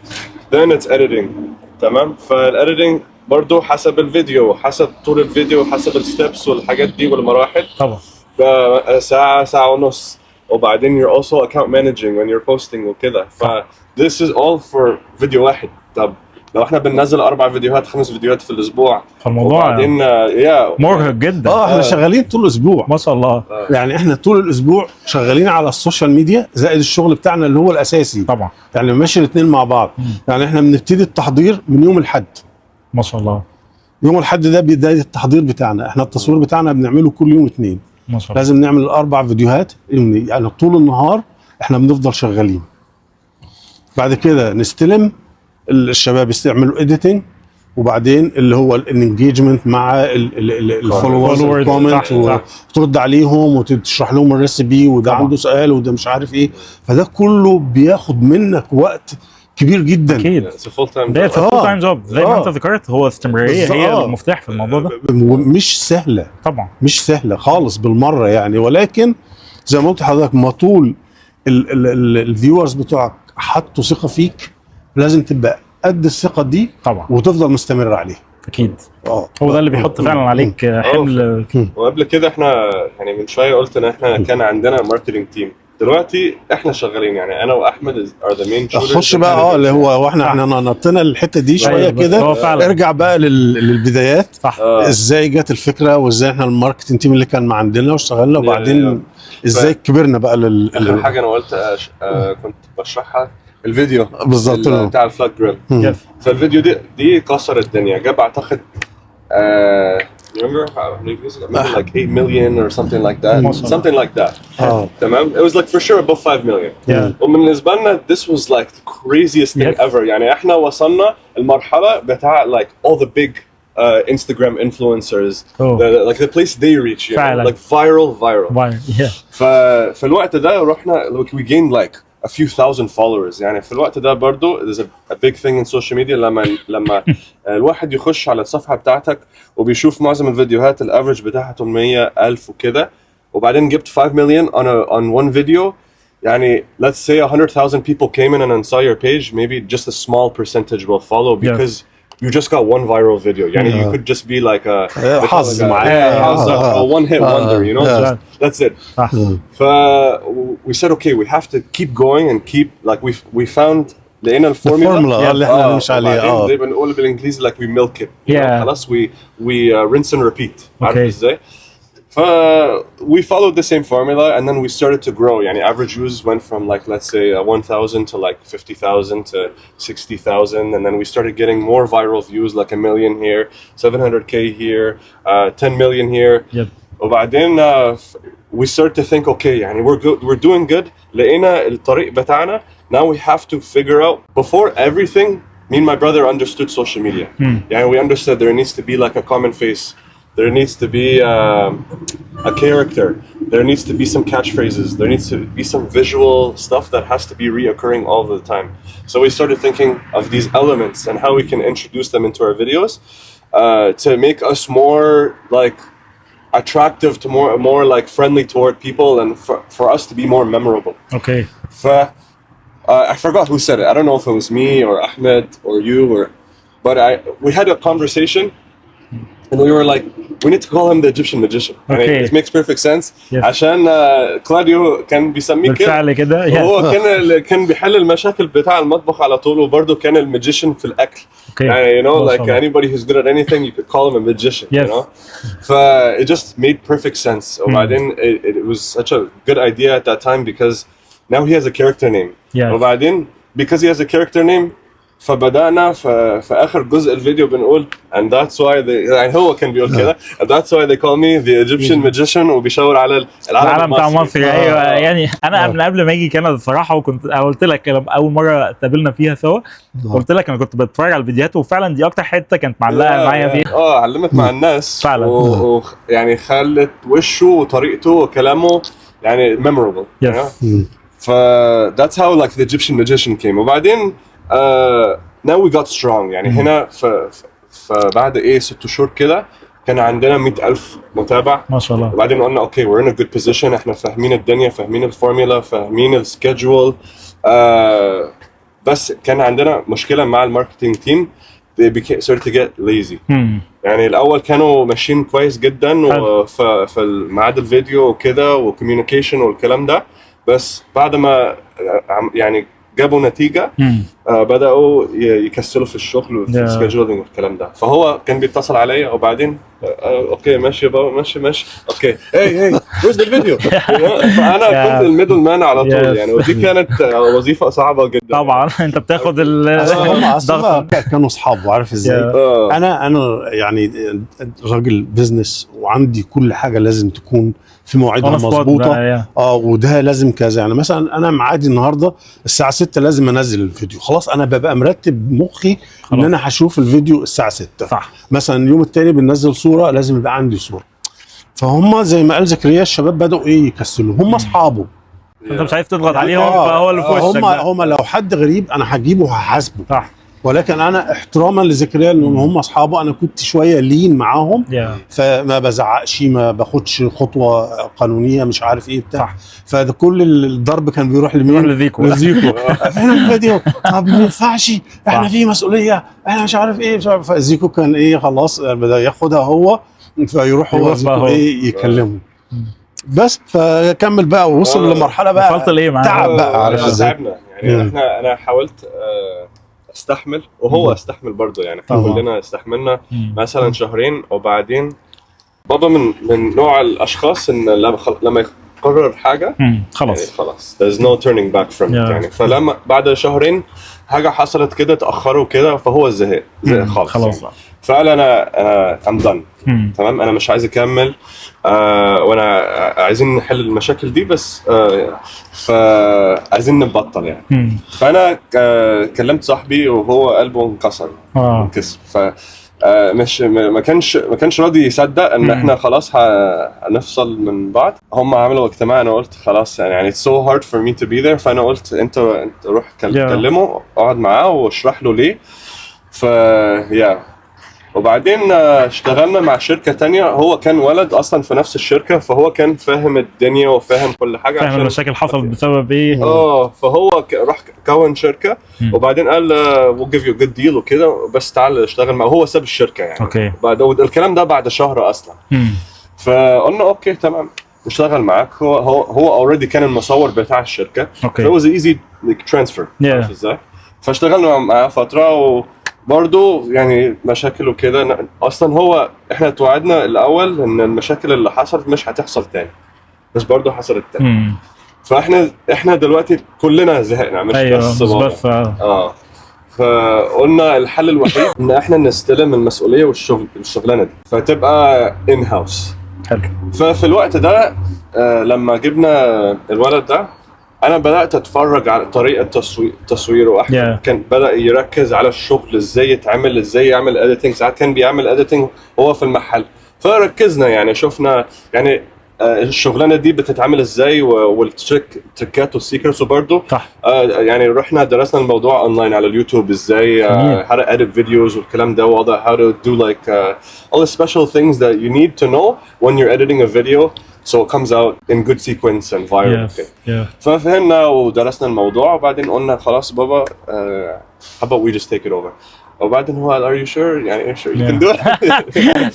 then it's editing. تمام. فالediting برضو حسب الفيديو، حسب طول الفيديو، حسب الستبس والحاجات دي والمراحل. طبعا. ساعة ونص. وبعدين you're also account managing when you're posting وكده. this is all for فيديو واحد. طب لو احنا بننزل 4 فيديوهات 5 فيديوهات في الاسبوع، فالموضوع وبعدين مرهق جدا. احنا شغالين طول الاسبوع ما شاء الله. يعني احنا طول الاسبوع شغالين على السوشيال ميديا زائد الشغل بتاعنا اللي هو الاساسي. طبعا. يعني ماشي الاثنين مع بعض. يعني احنا بنبتدي التحضير من يوم الاحد. ما شاء الله. يوم الاحد ده بدايه التحضير بتاعنا. احنا التصوير بتاعنا بنعمله كل يوم اثنين. ما شاء الله. لازم نعمل 4 فيديوهات، يعني طول النهار احنا بنفضل شغالين. بعد كده نستلم، الشباب يستعملوا اديتنج، وبعدين اللي هو الانجيجمنت مع الفولورز والكومنت، وترد عليهم وتشرح لهم الريسبي، وده طبعا عنده سؤال وده مش عارف ايه. فده كله بياخد منك وقت كبير جدا. اكيد. ده فول تايم جوب زي ما انت ذكرت. هو استمراريه هي المفتاح في الموضوع ده. مش سهله طبعا، مش سهله خالص بالمره يعني. ولكن زي ما قلت لحضرتك، ما طول الفيورز بتوعك حطوا ثقه فيك، لازم تبقى قد الثقه دي طبعا وتفضل مستمر عليه. اكيد. هو ده اللي بيحط فعلا عليك حمل. وقبل كده احنا يعني من شويه قلت ان احنا كان عندنا ماركتنج تيم. دلوقتي احنا شغالين يعني انا واحمد are the main shooters. خش بقى اللي هو واحنا نطينا الحته دي شويه أيوة، بس كده. هو فعلا. ارجع بقى للبدايات. صح. ازاي جت الفكره وازاي احنا الماركتنج تيم اللي كان عندنا واشتغلنا وبعدين ازاي كبرنا بقى اخر حاجه انا قلت كنت بشرحها الفيديو بالظبط بتاع الفلاج جريل. يس. فالفيديو دي كسر الدنيا، جاب اعتقد remember maybe like 8 million or something like that. تمام. It was like for sure above 5 million. وبالنسبه لنا this was like the craziest thing ever. يعني احنا وصلنا المرحله بتاع like all the big Instagram influencers, like the place they reach, you know, like viral. ففي الوقت ده رحنا we gained like a few thousand followers. يعني في الوقت ده برضو there's a big thing in social media. لما الواحد يخش على الصفحة بتاعتك وبيشوف معظم الفيديوهات الافريج بتاعها 800,000 وكده، وبعدين جبت 5 million on one video. يعني let's say 100,000 people came in and saw your page, maybe just a small percentage will follow because you just got one viral video. يعني you could just be like a حظ one hit wonder, you know, that's it. We said okay, we have to keep going and keep like we found لقينا الفورمولا اللي احنا بنمشي عليها. زي بنقول بالانجليزي like we milk it. خلاص we rinse and repeat. عارف ازاي؟ we followed the same formula and then we started to grow. يعني average views went from like let's say 1,000 to like 50,000 to 60,000, and then we started getting more viral views, like 1 million here, 700k here, 10 million here. وبعدين we started to think okay يعني we're doing good. لقينا الطريق بتاعنا. Now we have to figure out, before everything, me and my brother understood social media. يعني we understood there needs to be like a common face. There needs to be a character. There needs to be some catchphrases. There needs to be some visual stuff that has to be reoccurring all the time. So we started thinking of these elements and how we can introduce them into our videos to make us more like attractive, to more like friendly toward people, and for us to be more memorable. Okay. I forgot who said it. I don't know if it was me or Ahmed or you but we had a conversation. And we were like, we need to call him the Egyptian magician. Okay. It makes perfect sense. عشان كلاديو كان بيسميه كده. وهو كان بيحل المشاكل بتاع المطبخ على طول، وبرضه كان الماجيشن في الأكل. يعني you know, like anybody who's good at anything, you could call him a magician. You know. It just made perfect sense. وبعدين it was such a good idea at that time because now he has a character name. وبعدين because he has a character name. فبدأنا في آخر جزء الفيديو بنقول and that's why يعني هو كان بيقول كده and that's why they call me the Egyptian magician، وبيشاور على العالم بتاع مصر. ايوه يعني انا من قبل ما اجي كندا الصراحه، وكنت قلت لك اول مره اتقابلنا فيها سوا قلت لك انا كنت بتفرج على الفيديوهات، وفعلا دي اكتر حته كانت معلقه معايا فيها. علمت مع الناس فعلا. يعني خلت وشه وطريقته وكلامه يعني memorable. ف that's how like the Egyptian magician came. وبعدين now we got strong. يعني هنا فبعد 6 شهور كده كان عندنا 100,000 متابع ما شاء الله. وبعدين قلنا اوكي we're in a good position. احنا فاهمين الدنيا، فاهمين الفورمولا، فاهمين السكيدجول. بس كان عندنا مشكلة مع الماركتينج تيم. they started to get lazy. يعني الأول كانوا ماشيين كويس جدا في ميعاد الفيديو وكده وكوميونيكيشن والكلام ده، بس بعد ما يعني جابوا نتيجة بدأوا يكسلوا في الشغل وفي السكيدجولينج والكلام ده. فهو كان بيتصل عليا وبعدين اوكي ماشي بابا ماشي اوكي هي where's the video. فأنا كنت الميدل مان على طول يعني، ودي كانت وظيفة صعبة جدا. طبعا انت بتاخد هم كانوا اصحاب، وعارف ازاي. انا يعني راجل بزنس وعندي كل حاجة لازم تكون في مواعيدها مظبوطه. وده لازم كذا. يعني مثلا انا معادي النهارده الساعه 6 لازم انزل الفيديو، خلاص انا ببقى مرتب مخي ان انا هشوف الفيديو الساعه 6. صح. مثلا اليوم التاني بننزل صوره لازم يبقى عندي صوره. فهم زي ما قال زكريا الشباب بدأوا يكسلوا، هم اصحابه انت مش عايز تضغط عليهم فهو اللي في وشك. هم لو حد غريب انا هجيبه وهحاسبه. صح. ولكن انا احتراما لزكريا ان هم اصحابه انا كنت شويه لين معاهم. فما بزعقش، ما باخدش خطوه قانونيه، مش عارف ايه بتاع. فده كل الضرب كان بيروح لمين؟ لزيكو. فين الفيديو؟ طب ما ينفعش، احنا في مسؤوليه، احنا مش عارف ايه. فزيكو كان خلاص بدا ياخدها هو، فيروح هو زيكو يكلمه. بس فكمل بقى ووصل لمرحله بقى وصلت لايه معاه؟ تعب بقى، عارف ازاي. تعبنا يعني. انا حاولت استحمل وهو استحمل برضه يعني. كلنا استحملنا مثلا شهرين، وبعدين بابا من نوع الاشخاص ان لما يقرر حاجه خلاص يعني خلاص there's no turning back from it يعني. فلما بعد شهرين حاجه حصلت كده تاخروا كده، فهو زهق خالص يعني. فقال انا I'm done. تمام، انا مش عايز اكمل وانا عايزين نحل المشاكل دي بس فعايزين نبطل يعني. فانا كلمت صاحبي وهو قلبه انكسر ف مش ما كانش راضي يصدق ان احنا خلاص هنفصل من بعض. هم عملوا اجتماع، انا قلت خلاص يعني it's so hard for me to be there. فانا قلت انت روح كلمه، اقعد معاه واشرح له ليه. وبعدين اشتغلنا مع شركة تانية. هو كان ولد اصلا في نفس الشركة، فهو كان فاهم الدنيا وفاهم كل حاجة، فاهم المشاكل حصلت بسبب ايه. فهو راح كون شركة وبعدين قال we'll give you a good deal وكده، بس تعال اشتغل معه. هو ساب الشركة يعني. اوكي. بعد الكلام ده بعد شهر اصلا. فقلنا اوكي تمام نشتغل معاك. هو already كان المصور بتاع الشركة. اوكي. It was easy transfer. عارف ازاي؟ فاشتغلنا معاه فترة برضو يعني مشاكل وكده. اصلا هو احنا توعدنا الاول ان المشاكل اللي حصلت مش هتحصل تاني، بس برضو حصلت تاني. فاحنا دلوقتي كلنا زهقنا، مش بس فقلنا الحل الوحيد ان احنا نستلم المسؤوليه والشغلانه دي فتبقى ان هاوس. حلو. ففي الوقت ده لما جبنا الولد ده انا بدات اتفرج على طريقه تصويره. احمد كان بدا يركز على الشغل ازاي يتعمل، ازاي يعمل اديتنج. ساعات كان بيعمل اديتنج وهو في المحل، فركزنا يعني شفنا يعني الشغلانه دي بتتعمل ازاي والتريكات والسيكرتس. وبرده يعني رحنا درسنا الموضوع اونلاين على اليوتيوب، ازاي how to edit videos والكلام ده، وضع how to do like all the special things that you need to know when you're editing a video so it comes out in good sequence and viral. ففهمنا ودرسنا الموضوع، وبعدين قلنا خلاص بابا how about we just take it over. وبعدين هو قال are you sure يعني sure you can do it.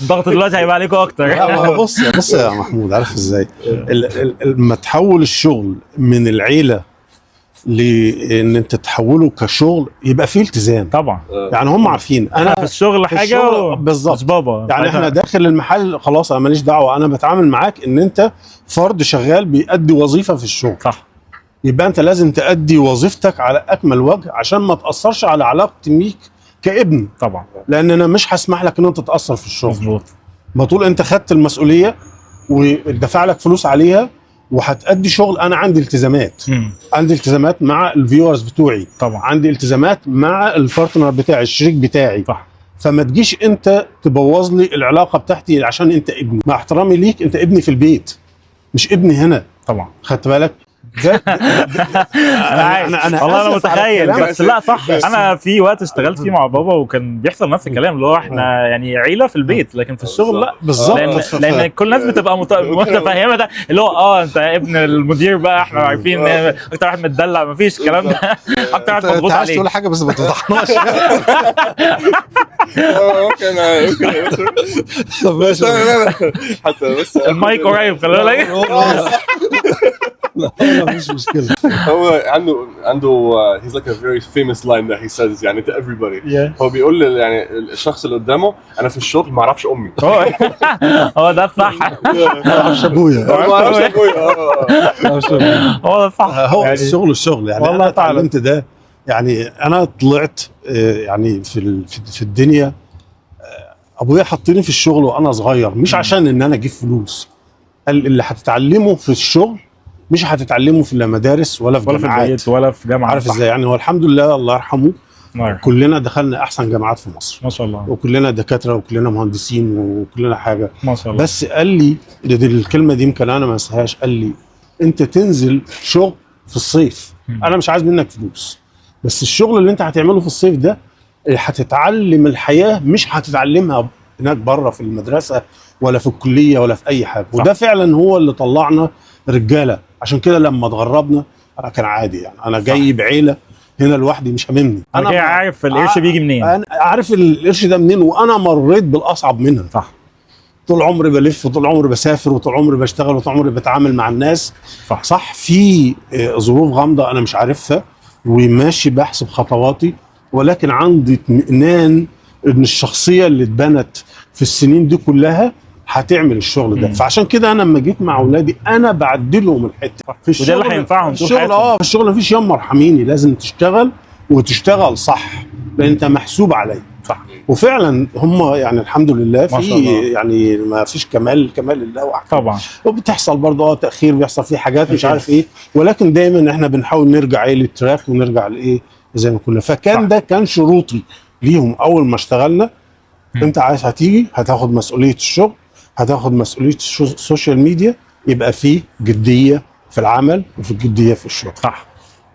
الضغط دلوقتي هيبقى عليكم اكتر. بص يا محمود، عارف ازاي لما تحول الشغل من العيله لان انت تحوله كشغل يبقى فيه التزام طبعا. يعني هم عارفين انا في الشغل حاجه بالظبط بابا يعني احنا داخل المحل خلاص انا ماليش دعوه، انا بتعامل معاك ان انت فرد شغال بيأدي وظيفه في الشغل. صح. يبقى انت لازم تأدي وظيفتك على اكمل وجه عشان ما تأثرش على علاقتي بيك كابن. طبعا. لان انا مش هسمح لك ان انت تأثر في الشغل. مظبوط. ما طول انت خدت المسؤوليه ودفع لك فلوس عليها وهتأدي شغل، انا عندي التزامات. عندي التزامات مع الفيورز بتوعي. طبعا. عندي التزامات مع البارتنر بتاعي، الشريك بتاعي. صح. فما تجيش انت تبوظ لي العلاقه بتاعتي عشان انت ابني. مع احترامي ليك، انت ابني في البيت مش ابني هنا. طبعا. خدت بالك؟ انا والله انا متخيل، بس لا صح. انا في وقت اشتغلت فيه مع بابا وكان بيحصل نفس الكلام، اللي هو احنا يعني عيله في البيت لكن في الشغل لا. بالظبط. لان كل الناس بتبقى متفهمه ده، اللي هو انت ابن المدير بقى، احنا عارفين اكتر واحد متدلع، مفيش الكلام ده. اكتر واحد مضغوط عليه. تقول حاجه بس ما تفضحناش. حتى بس المايك قريب خلي بالك. لا مش مشكله. هو عنده he's like a very famous line that he says يعني to everybody. هو بيقول يعني الشخص اللي قدامه انا في الشغل ما اعرفش امي. هو ده الصح. ما اعرفش ابويا. هو ده الصح. هو الشغل يعني انا اتعلمت ده. يعني انا طلعت يعني في الدنيا ابويا حطني في الشغل وانا صغير، مش عشان ان انا اجيب فلوس. قال اللي هتتعلمه في الشغل مش هتتعلمه في المدارس ولا في البيت ولا في جامعه. عارف ازاي يعني. هو الحمد لله الله يرحمه كلنا دخلنا احسن جامعات في مصر ما شاء الله، وكلنا دكاتره وكلنا مهندسين وكلنا حاجه ما شاء الله. بس قال لي الكلمه دي يمكن انا ما انساهاش. قال لي انت تنزل شغل في الصيف، انا مش عايز منك فلوس، بس الشغل اللي انت هتعمله في الصيف ده هتتعلم الحياه مش هتتعلمها هناك بره في المدرسه ولا في الكليه ولا في اي حاجه. وده فعلا هو اللي طلعنا رجاله. عشان كده لما اتغربنا انا كان عادي يعني. انا جاي بعيله هنا لوحدي مش هاممني. انا عارف القرش بيجي منين. انا عارف القرش ده منين، وانا مريت بالاصعب منها. صح. طول عمري بلف وطول عمري بسافر وطول عمري بشتغل وطول عمري بتعامل مع الناس. صح في ظروف غامضه انا مش عارفها وماشي بحسب خطواتي، ولكن عندي اطمئنان ان الشخصيه اللي اتبنت في السنين دي كلها هتعمل الشغل ده. فعشان كده انا لما جيت مع اولادي انا بعدلهم الحته في الشغل. وده اللي هينفعهم في الشغل. في الشغل مفيش يوم مرحميني، لازم تشتغل وتشتغل صح لان انت محسوب عليا. صح. وفعلا هم يعني الحمد لله ما في شاء الله. يعني ما فيش كمال لله وحده طبعا. وبتحصل برضه تاخير، بيحصل فيه حاجات مش عارف ايه، ولكن دايما احنا بنحاول نرجع للتراك ونرجع لايه زي ما كنا. فكان صح. ده كان شروطي ليهم اول ما اشتغلنا. انت عايز هتيجي هتاخد مسؤوليه الشغل، هتاخد مسؤوليه السوشيال ميديا، يبقى فيه جديه في العمل وفي الجديه في الشغل. صح.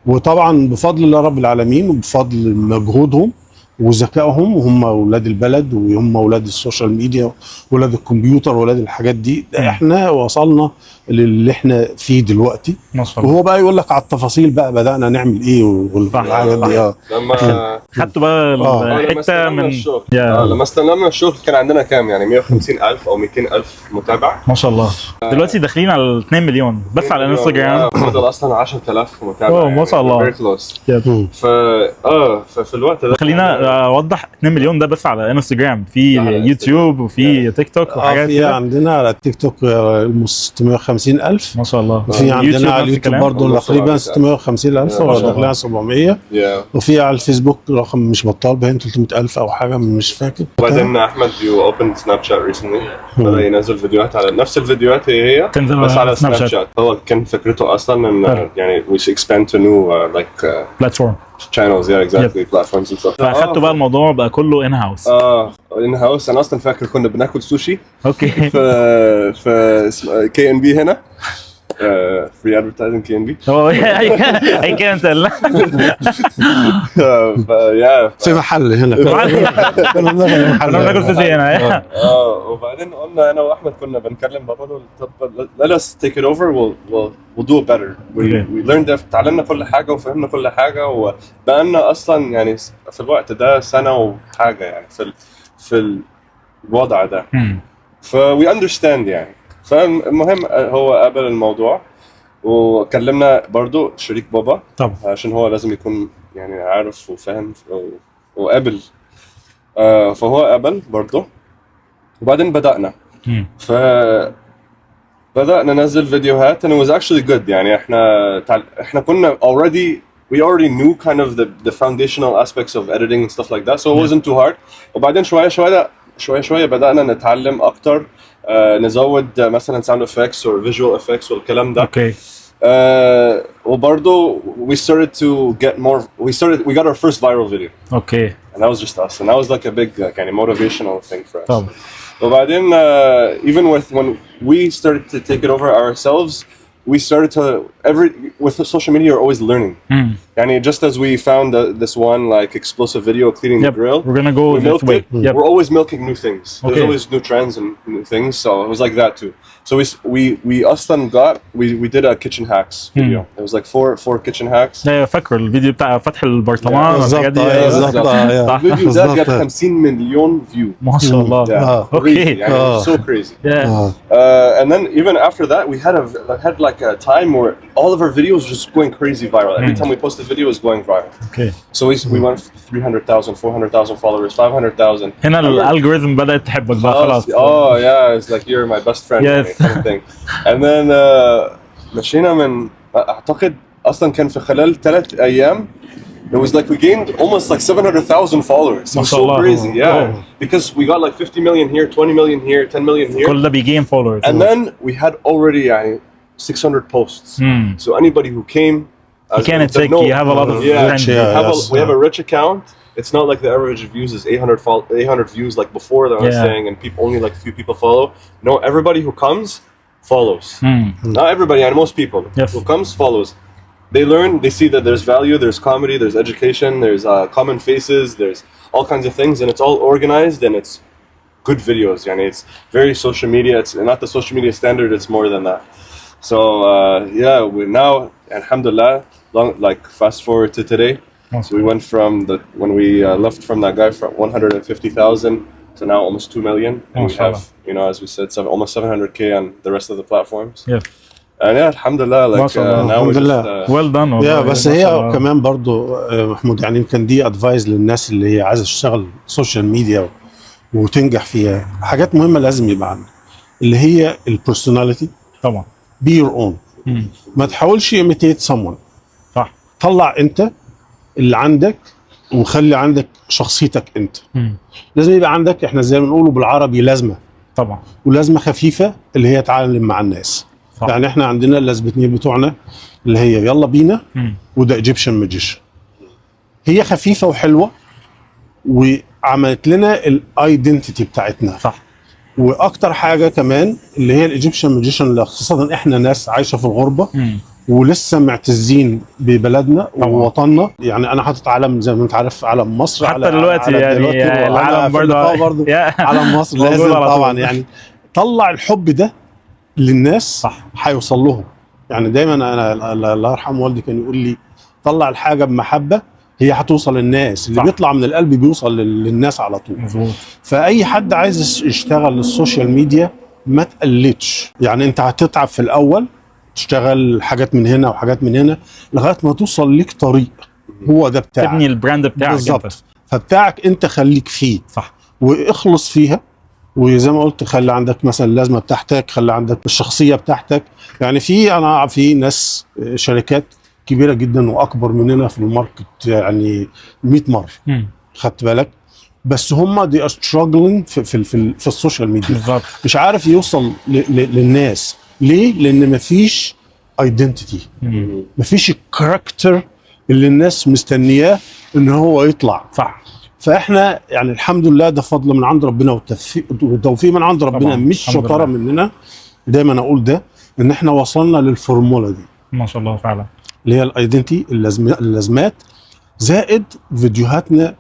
وطبعا بفضل الله رب العالمين وبفضل مجهودهم وذكائهم، وهم اولاد البلد وهم اولاد السوشيال ميديا واولاد الكمبيوتر واولاد الحاجات دي، احنا وصلنا للي احنا فيه دلوقتي. ما شاء الله. وهو بقى يقول لك على التفاصيل بقى بدأنا نعمل ايه والحاجات دي. لما خدتوا بقى الحته من الشغل لما استلمنا الشغل كان عندنا كام يعني 150,000 او 200,000 متابع. ما شاء الله. دلوقتي داخلين على 2 مليون بس على انستغرام. فضل اصلا 10,000 متابع. ما شاء الله. ففي الوقت ده خلينا اوضح 2 مليون ده بس على انستغرام، في يوتيوب وفي تيك توك وحاجات في كده. عندنا على التيك توك 650,000 ما شاء الله. وفي عندنا على اليوتيوب برضه تقريبا 650,000 وداخلين 700. وفي على الفيسبوك رقم مش بطال باين 300,000 او حاجه مش فاكر. وبعدين احمد يو اوبن سناب شات ريسنتلي، بدا ينزل فيديوهات على نفس الفيديوهات هي بس على سناب شات. هو كان فكرته اصلا ان يعني we should expand to new like platform channels. Yeah, exactly. Platforms and stuff. فاخدتوا بقى الموضوع بقى كله ان هاوس. ان هاوس. انا اصلا فاكر كنا بناكل سوشي اوكي في كي ان بي هنا. فري ادفرتايزنج كي ان بي. اي كان تقول في محل هنا كنا بناكل سوشي هنا. وبعدين قلنا انا واحمد كنا بنكلم بابا طب let us take it over, we'll do it better. we learned اتعلمنا كل حاجه وفهمنا كل حاجه وبقالنا اصلا يعني في الوقت ده سنه وحاجه يعني في الوضع ده. ف we understand يعني. فالمهم هو قبل الموضوع وكلمنا برضو شريك بابا طبعا عشان هو لازم يكون يعني عارف وفاهم وقابل. فهو قبل برضو وبعدين بدأنا. بدأنا ننزل فيديوهات and it was actually good. يعني احنا كنا we already knew kind of the foundational aspects of editing and stuff like that, so it wasn't too hard. وبعدين شوية بدأنا نتعلم أكتر، نزود مثلا sound effects or visual effects والكلام ده. اوكي. وبرضه we started to get more. We got our first viral video. اوكي. And that was just us. And that was like a big kind of motivational thing for us. طبعا. وبعدين even when we started to take it over ourselves, we started to with social media you're always learning. يعني just as we found this one like explosive video cleaning the grill, we're gonna go this way. We're always milking new things. There's always new trends and new things, so it was like that too. So we أصلا we did a kitchen hacks video. It was like four kitchen hacks. فاكر الفيديو بتاع فتح البرطمان والحاجات دي. الفيديو ده جاب 50 مليون فيو. ما شاء الله. Crazy. يعني so crazy. And then even after that we had like a time where all of our videos were just going crazy viral. Every time we post a video is going viral. Okay. So we went 300,000, 400,000 followers, 500,000. هنا الالجوريثم بدأت تحبك بقى خلاص. Oh yeah, it's like you're my best friend. Yes. Kind of thing. And then مشينا من أعتقد أصلا كان في خلال 3 أيام. It was like we gained almost like 700,000 followers. It was so crazy, yeah. Because we got like 50 million here, 20 million here, 10 million here. كل ده بيجين followers. And then we had already يعني 600 posts. So anybody who came, you can't take. You have a lot of friends. We have a rich account. It's not like the average views is 800 views like before that I was saying, and only like few people follow. No, everybody who comes follows. Not everybody, and most people who comes follows. They learn, they see that there's value, there's comedy, there's education, there's common faces, there's all kinds of things, and it's all organized and it's good videos. Yani it's very social media. It's not the social media standard. It's more than that. So yeah, we now, alhamdulillah, like fast forward to today. So we went from when we left from that guy from 150,000 to now almost 2 million, and we MashaAllah. have, you know, as we said, almost 700K on the rest of the platforms. Yes. And yeah, alhamdulillah, like MashaAllah. now we're Alhamdulillah. just well done يا والله. بس ما هي شاء الله. كمان برضو محمود، يعني يمكن دي ادفايس للناس اللي هي عايزه تشتغل سوشيال ميديا وتنجح فيها. حاجات مهمه لازم يبقى عندك اللي هي البيرسوناليتي. طبعا. بي يور اون. ما تحاولش imitate someone. صح. طلع انت اللي عندك وخلي عندك شخصيتك انت. لازم يبقى عندك، احنا زي ما بنقوله بالعربي، لازمه. طبعا. ولازمه خفيفه اللي هي تعلم مع الناس. صح. يعني احنا عندنا اللازمتين بتوعنا اللي هي يلا بينا وده ايجيبشن ماجيشن. هي خفيفه وحلوه وعملت لنا الايدنتيتي بتاعتنا. صح. واكتر حاجه كمان اللي هي الايجيبشن ماجيشن، خاصه احنا ناس عايشه في الغربه ولسه معتزين ببلدنا ووطننا. يعني انا حاطط علم زي ما انت عارف، علم مصر حتى دلوقتي يعني العالم برضه علم مصر لازم طبعا. يعني طلع الحب ده للناس. صح. هيوصل لهم. يعني دايما انا الله يرحم والدي كان يقول لي طلع الحاجه بمحبه هي هتوصل للناس. اللي صح. بيطلع من القلب بيوصل للناس على طول. مظبوط. فاي حد عايز يشتغل السوشيال ميديا ما تقلدش. يعني انت هتتعب في الاول، تشتغل حاجات من هنا وحاجات من هنا لغايه ما توصل ليك طريق هو ده بتاعك، تبني البراند بتاعك بالظبط انت. فبتاعك انت خليك فيه. صح. واخلص فيها. وزي ما قلت خلي عندك مثلا اللازمه بتاعتك، خلي عندك الشخصيه بتاعتك. يعني انا في ناس شركات كبيره جدا واكبر مننا في الماركت يعني 100 مره. خدت بالك؟ بس هم دي struggling في السوشيال ميديا. بالظبط. مش عارف يوصل للناس. ليه؟ لان مفيش ايدنتيتي، مفيش الكاركتر اللي الناس مستنياه ان هو يطلع. صح. فاحنا يعني الحمد لله ده فضل من عند ربنا والتوفيق من عند ربنا، طبعاً. مش شطاره مننا. دايما اقول ده ان احنا وصلنا للفورمولا دي ما شاء الله فعلا، اللي هي الايدنتي، اللازمات، زائد فيديوهاتنا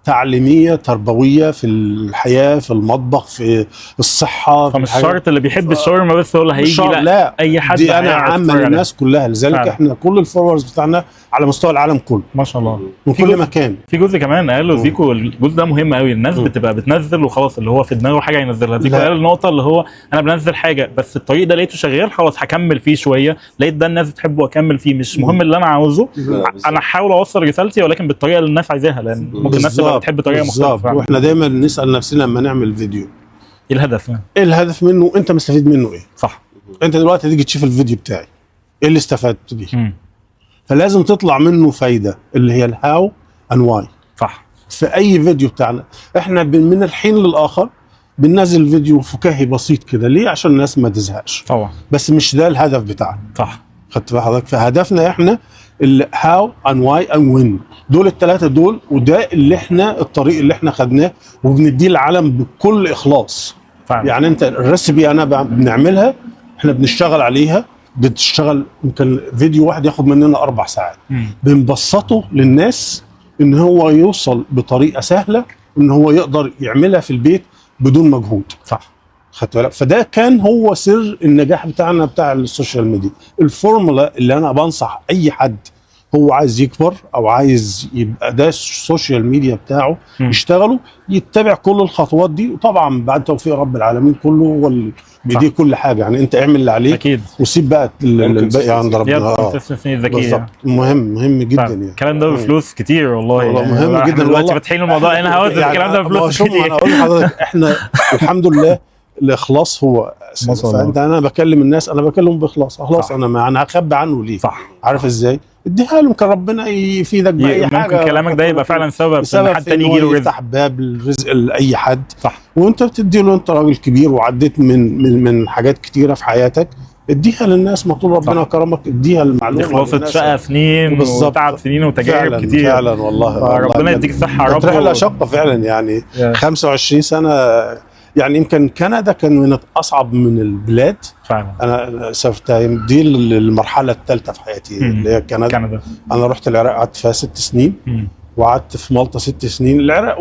تعليميه تربويه في الحياه، في المطبخ، في الصحه. فمش شرط اللي بيحب الشاورما بس هو اللي هيجي، لا اي حد دي انا عامه للناس كلها. لذلك فعلا. احنا كل الفولورز بتاعنا على مستوى العالم كله، ما شاء الله، من كل مكان. في جزء كمان قالوا زيكو، الجزء ده مهم قوي. الناس بتبقى بتنزل وخلاص، اللي هو في دماغه حاجه ينزلها. زيكو قال النقطه اللي هو انا بنزل حاجه بس الطريق ده لقيته شغال، خلاص هكمل فيه شويه، لقيت ده الناس بتحبه واكمل فيه، مش مهم اللي انا عاوزه، انا هحاول اوصل رسالتي ولكن بالطريقه اللي الناس عايزاها، لان ممكن الناس تبقى بتحب طريقه مختلفه. واحنا دايما نسال نفسنا لما نعمل فيديو ايه الهدف؟ ايه الهدف منه؟ انت مستفيد منه ايه؟ صح. انت دلوقتي تيجي تشوف الفيديو بتاعي، ايه اللي استفدت بيه؟ فلازم تطلع منه فايده اللي هي الهاو اند واي. صح. في اي فيديو بتاعنا احنا من الحين للاخر بننزل فيديو فكاهي بسيط كده. ليه؟ عشان الناس ما تزهقش طبعا، بس مش ده الهدف بتاعنا. صح. خدت بال حضرتك؟ فهدفنا احنا الهاو اند واي اند وين، دول الثلاثه دول، وده اللي احنا الطريق اللي احنا خدناه وبنديه للعالم بكل اخلاص. فعلا. يعني انت الريسبي انا بنعملها، احنا بنشتغل عليها، بتشتغل يمكن فيديو واحد ياخد مننا 4 ساعات. بنبسطه للناس ان هو يوصل بطريقه سهله، ان هو يقدر يعملها في البيت بدون مجهود. صح. خدت بالك؟ فده كان هو سر النجاح بتاعنا بتاع السوشيال ميديا. الفورمولا اللي انا بنصح اي حد هو عايز يكبر او عايز يبقى ده السوشيال ميديا بتاعه يشتغله، يتبع كل الخطوات دي. وطبعا بعد توفيق رب العالمين كله هو اللي بيديك كل حاجه. يعني انت اعمل اللي عليك اكيد، وسيب بقى الباقي عند ربنا. بالظبط. مهم جدا يعني. الكلام ده بفلوس كتير والله يعني مهم جدا. دلوقتي فاتحين الموضوع هنا هو يعني الكلام ده بفلوس كتير. انا اقول لحضرتك احنا الحمد لله الاخلاص هو فانت انا بكلم الناس، انا بكلمهم باخلاص. خلاص انا هخبي عنه ليه؟ صح. عارف ازاي؟ اديها له، كان ربنا يفيدك باي حاجه. ممكن كلامك ده يبقى فعلا سبب ان حد تاني يجي له رزق، يفتح باب الرزق لاي حد. صح. وانت بتدي له، انت راجل كبير وعديت من حاجات كتيره في حياتك، اديها للناس. ما طول ربنا كرمك اديها المعلومه. خلصت شقه سنين وتعب سنين وتجارب كتير فعلا والله. ربنا يديك الصحه يا رب. رحله شاقه فعلا يعني. 25 سنه يعني. يمكن كندا كان من اصعب من البلاد فعلا. انا سافرتها، دي المرحله الثالثه في حياتي اللي هي كندا. انا رحت العراق قعدت فيها 6 سنين، وقعدت في مالطا 6 سنين. العراق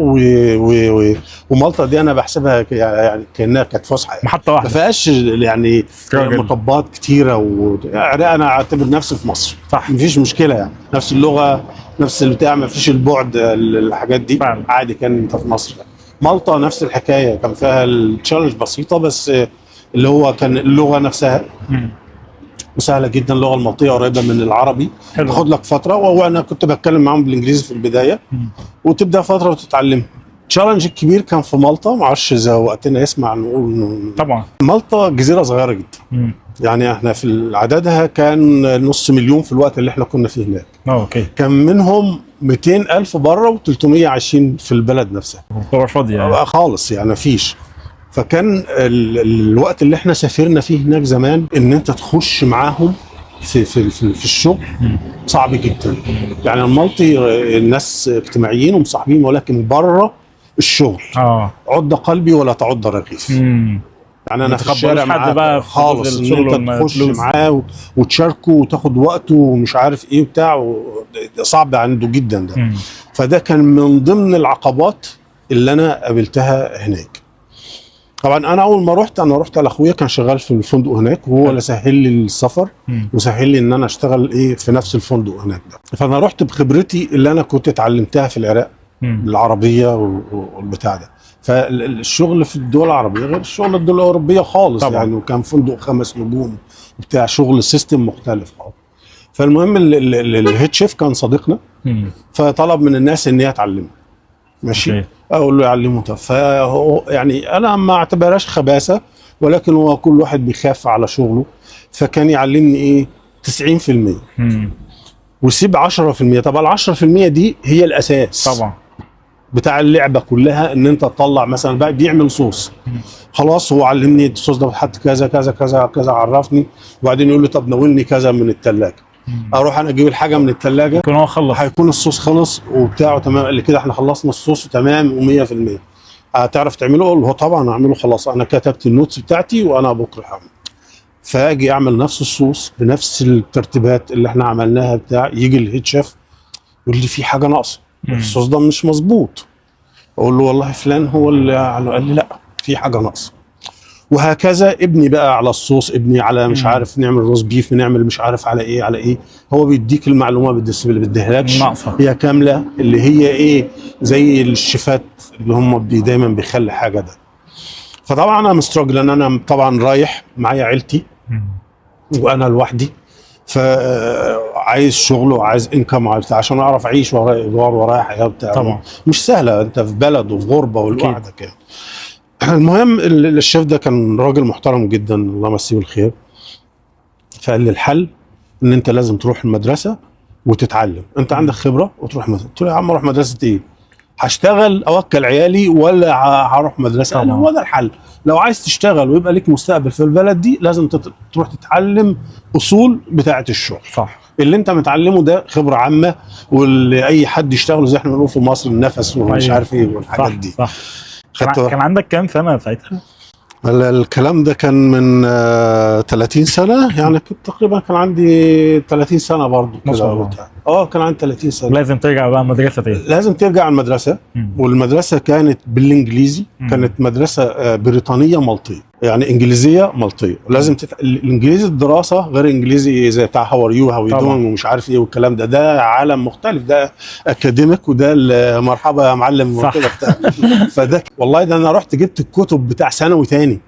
ومالطا دي انا بحسبها يعني كانها كانت فسحه يعني. محطه واحده ما فيهاش يعني مطبات كتيره. العراق انا اعتبر نفسي في مصر. صح. مفيش مشكله يعني، نفس اللغه نفس البتاع، ما فيش البعد الحاجات دي. فعلا. عادي كان انت في مصر. مالطا نفس الحكايه، كان فيها التشالنج بسيطه، بس اللي هو كان اللغه نفسها وسهله جدا. اللغه المالطيه قريبه من العربي، حلو. تاخد لك فتره، وانا كنت بتكلم معاهم بالانجليزي في البدايه وتبدا فتره وتتعلم. التشالنج الكبير كان في مالطا، ما اعرفش اذا وقتنا يسمع نقول انه طبعا. مالطا جزيره صغيره جدا. يعني احنا في عددها كان نص مليون في الوقت اللي احنا كنا فيه هناك. اوكي. كان منهم 200,000 بره و300 عايشين في البلد نفسها. هو فاضي يعني خالص يعني مفيش. فكان الوقت اللي احنا سافرنا فيه هناك زمان ان انت تخش معاهم في الشغل صعب جدا. يعني المالطي الناس اجتماعيين ومصاحبين، ولكن بره الشغل عد قلبي ولا تعد رغيف. يعني انا في الشارع معاه خالص ان انت تخش معاه وتشاركه وتاخد وقته ومش عارف ايه بتاع، صعب عنده جدا ده. فده كان من ضمن العقبات اللي انا قابلتها هناك. طبعا انا اول ما رحت، انا رحت على اخويا كان شغال في الفندق هناك، وهو اللي سهل لي السفر وسهل لي ان انا اشتغل ايه في نفس الفندق هناك ده. فانا رحت بخبرتي اللي انا كنت اتعلمتها في العراق العربيه والبتاع ده. فالشغل في الدول العربيه غير الشغل الدول الاوروبيه خالص طبعا. يعني وكان فندق 5 نجوم بتاع شغل سيستم مختلف خالص. فالمهم الهيد شيف كان صديقنا، فطلب من الناس ان هي تعلمه. ماشي. اقول له يعلمه. فهو يعني انا ما اعتبرهاش خباثه، ولكن هو كل واحد بيخاف على شغله، فكان يعلمني ايه 90% ويسيب 10%. طبعا ال10% دي هي الاساس طبعا بتاع اللعبه كلها، ان انت تطلع مثلا بقى بيعمل صوص، خلاص هو علمني الصوص ده بتحط كذا كذا كذا كذا، عرفني، وبعدين يقول لي طب ناولني كذا من الثلاجه. اروح انا اجيب الحاجه من الثلاجه، يكون هو خلص، هيكون الصوص خلص وبتاعه تمام. اللي كده احنا خلصنا الصوص تمام و100%. هتعرف تعمله؟ اقول له طبعا اعمله، خلاص انا كتبت النوتس بتاعتي وانا بكره هعمل. فاجي اعمل نفس الصوص بنفس الترتيبات اللي احنا عملناها بتاع، يجي الهيد شيف يقول لي في حاجه ناقصه، الصوص ده مش مظبوط. اقول له والله فلان هو اللي قال لي لا في حاجه ناقصه. وهكذا ابني بقى على الصوص، ابني على مش عارف نعمل روز بيف، نعمل مش عارف على ايه على ايه. هو بيديك المعلومه اللي بيديهالكش هي كامله، اللي هي ايه زي الشيفات اللي هم دايما بيخلي حاجه ده. فطبعا انا مستراجل ان انا طبعا رايح معايا عيلتي وانا لوحدي، فعايز شغل وعايز انكم عشان اعرف اعيش ورايا ايجار ورايا حياه بتاع. طبعا مش سهله، انت في بلد وفي غربه ولوحدك يعني. المهم الشيف ده كان راجل محترم جدا، الله يمسيه بالخير. فقال لي الحل ان انت لازم تروح المدرسه وتتعلم، انت عندك خبره وتروح مدرسه. قلت له يا عم اروح مدرسه ايه؟ هشتغل اوكل عيالي ولا هروح مدرسه؟ قال هو ده الحل، لو عايز تشتغل ويبقى ليك مستقبل في البلد دي لازم تروح تتعلم اصول بتاعه الشغل. صح. اللي انت متعلمه ده خبره عامه، واللي اي حد يشتغله زي احنا بنقول في مصر النفس ومش عارف ايه والحاجات دي. صح. كان عندك كام سنه ساعتها؟ الكلام ده كان من 30 سنه، يعني كنت تقريبا كان عندي 30 سنه برضه كده. كان عندي 30 سنه. لازم ترجع بقى المدرسه تاني. لازم ترجع المدرسه. والمدرسه كانت بالانجليزي، كانت مدرسه بريطانيه مالطيه، يعني انجليزيه مالطيه. لازم الانجليزي الدراسه غير انجليزي زي بتاع هاو ار يو هاو يو دوينج ومش عارف ايه والكلام ده عالم مختلف، ده اكاديميك وده مرحبا يا معلم وكده بتاع. فده والله ده انا رحت جبت الكتب بتاع ثانوي تاني.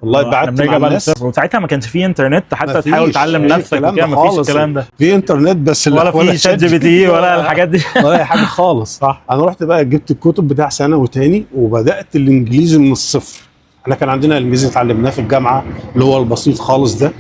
والله بعت مع الناس. وساعتها ما كانش فيه انترنت حتى تحاول تعلم نفسك وكده، ما فيش الكلام ده. في انترنت بس ولا في شات جي بي تي ولا الحاجات دي ولا اي حاجه خالص. صح. انا رحت بقى جبت الكتب بتاع ثانوي تاني وبدات الانجليزي من الصفر. احنا كان عندنا الانجليزي اتعلمناه في الجامعه اللي هو البسيط خالص ده.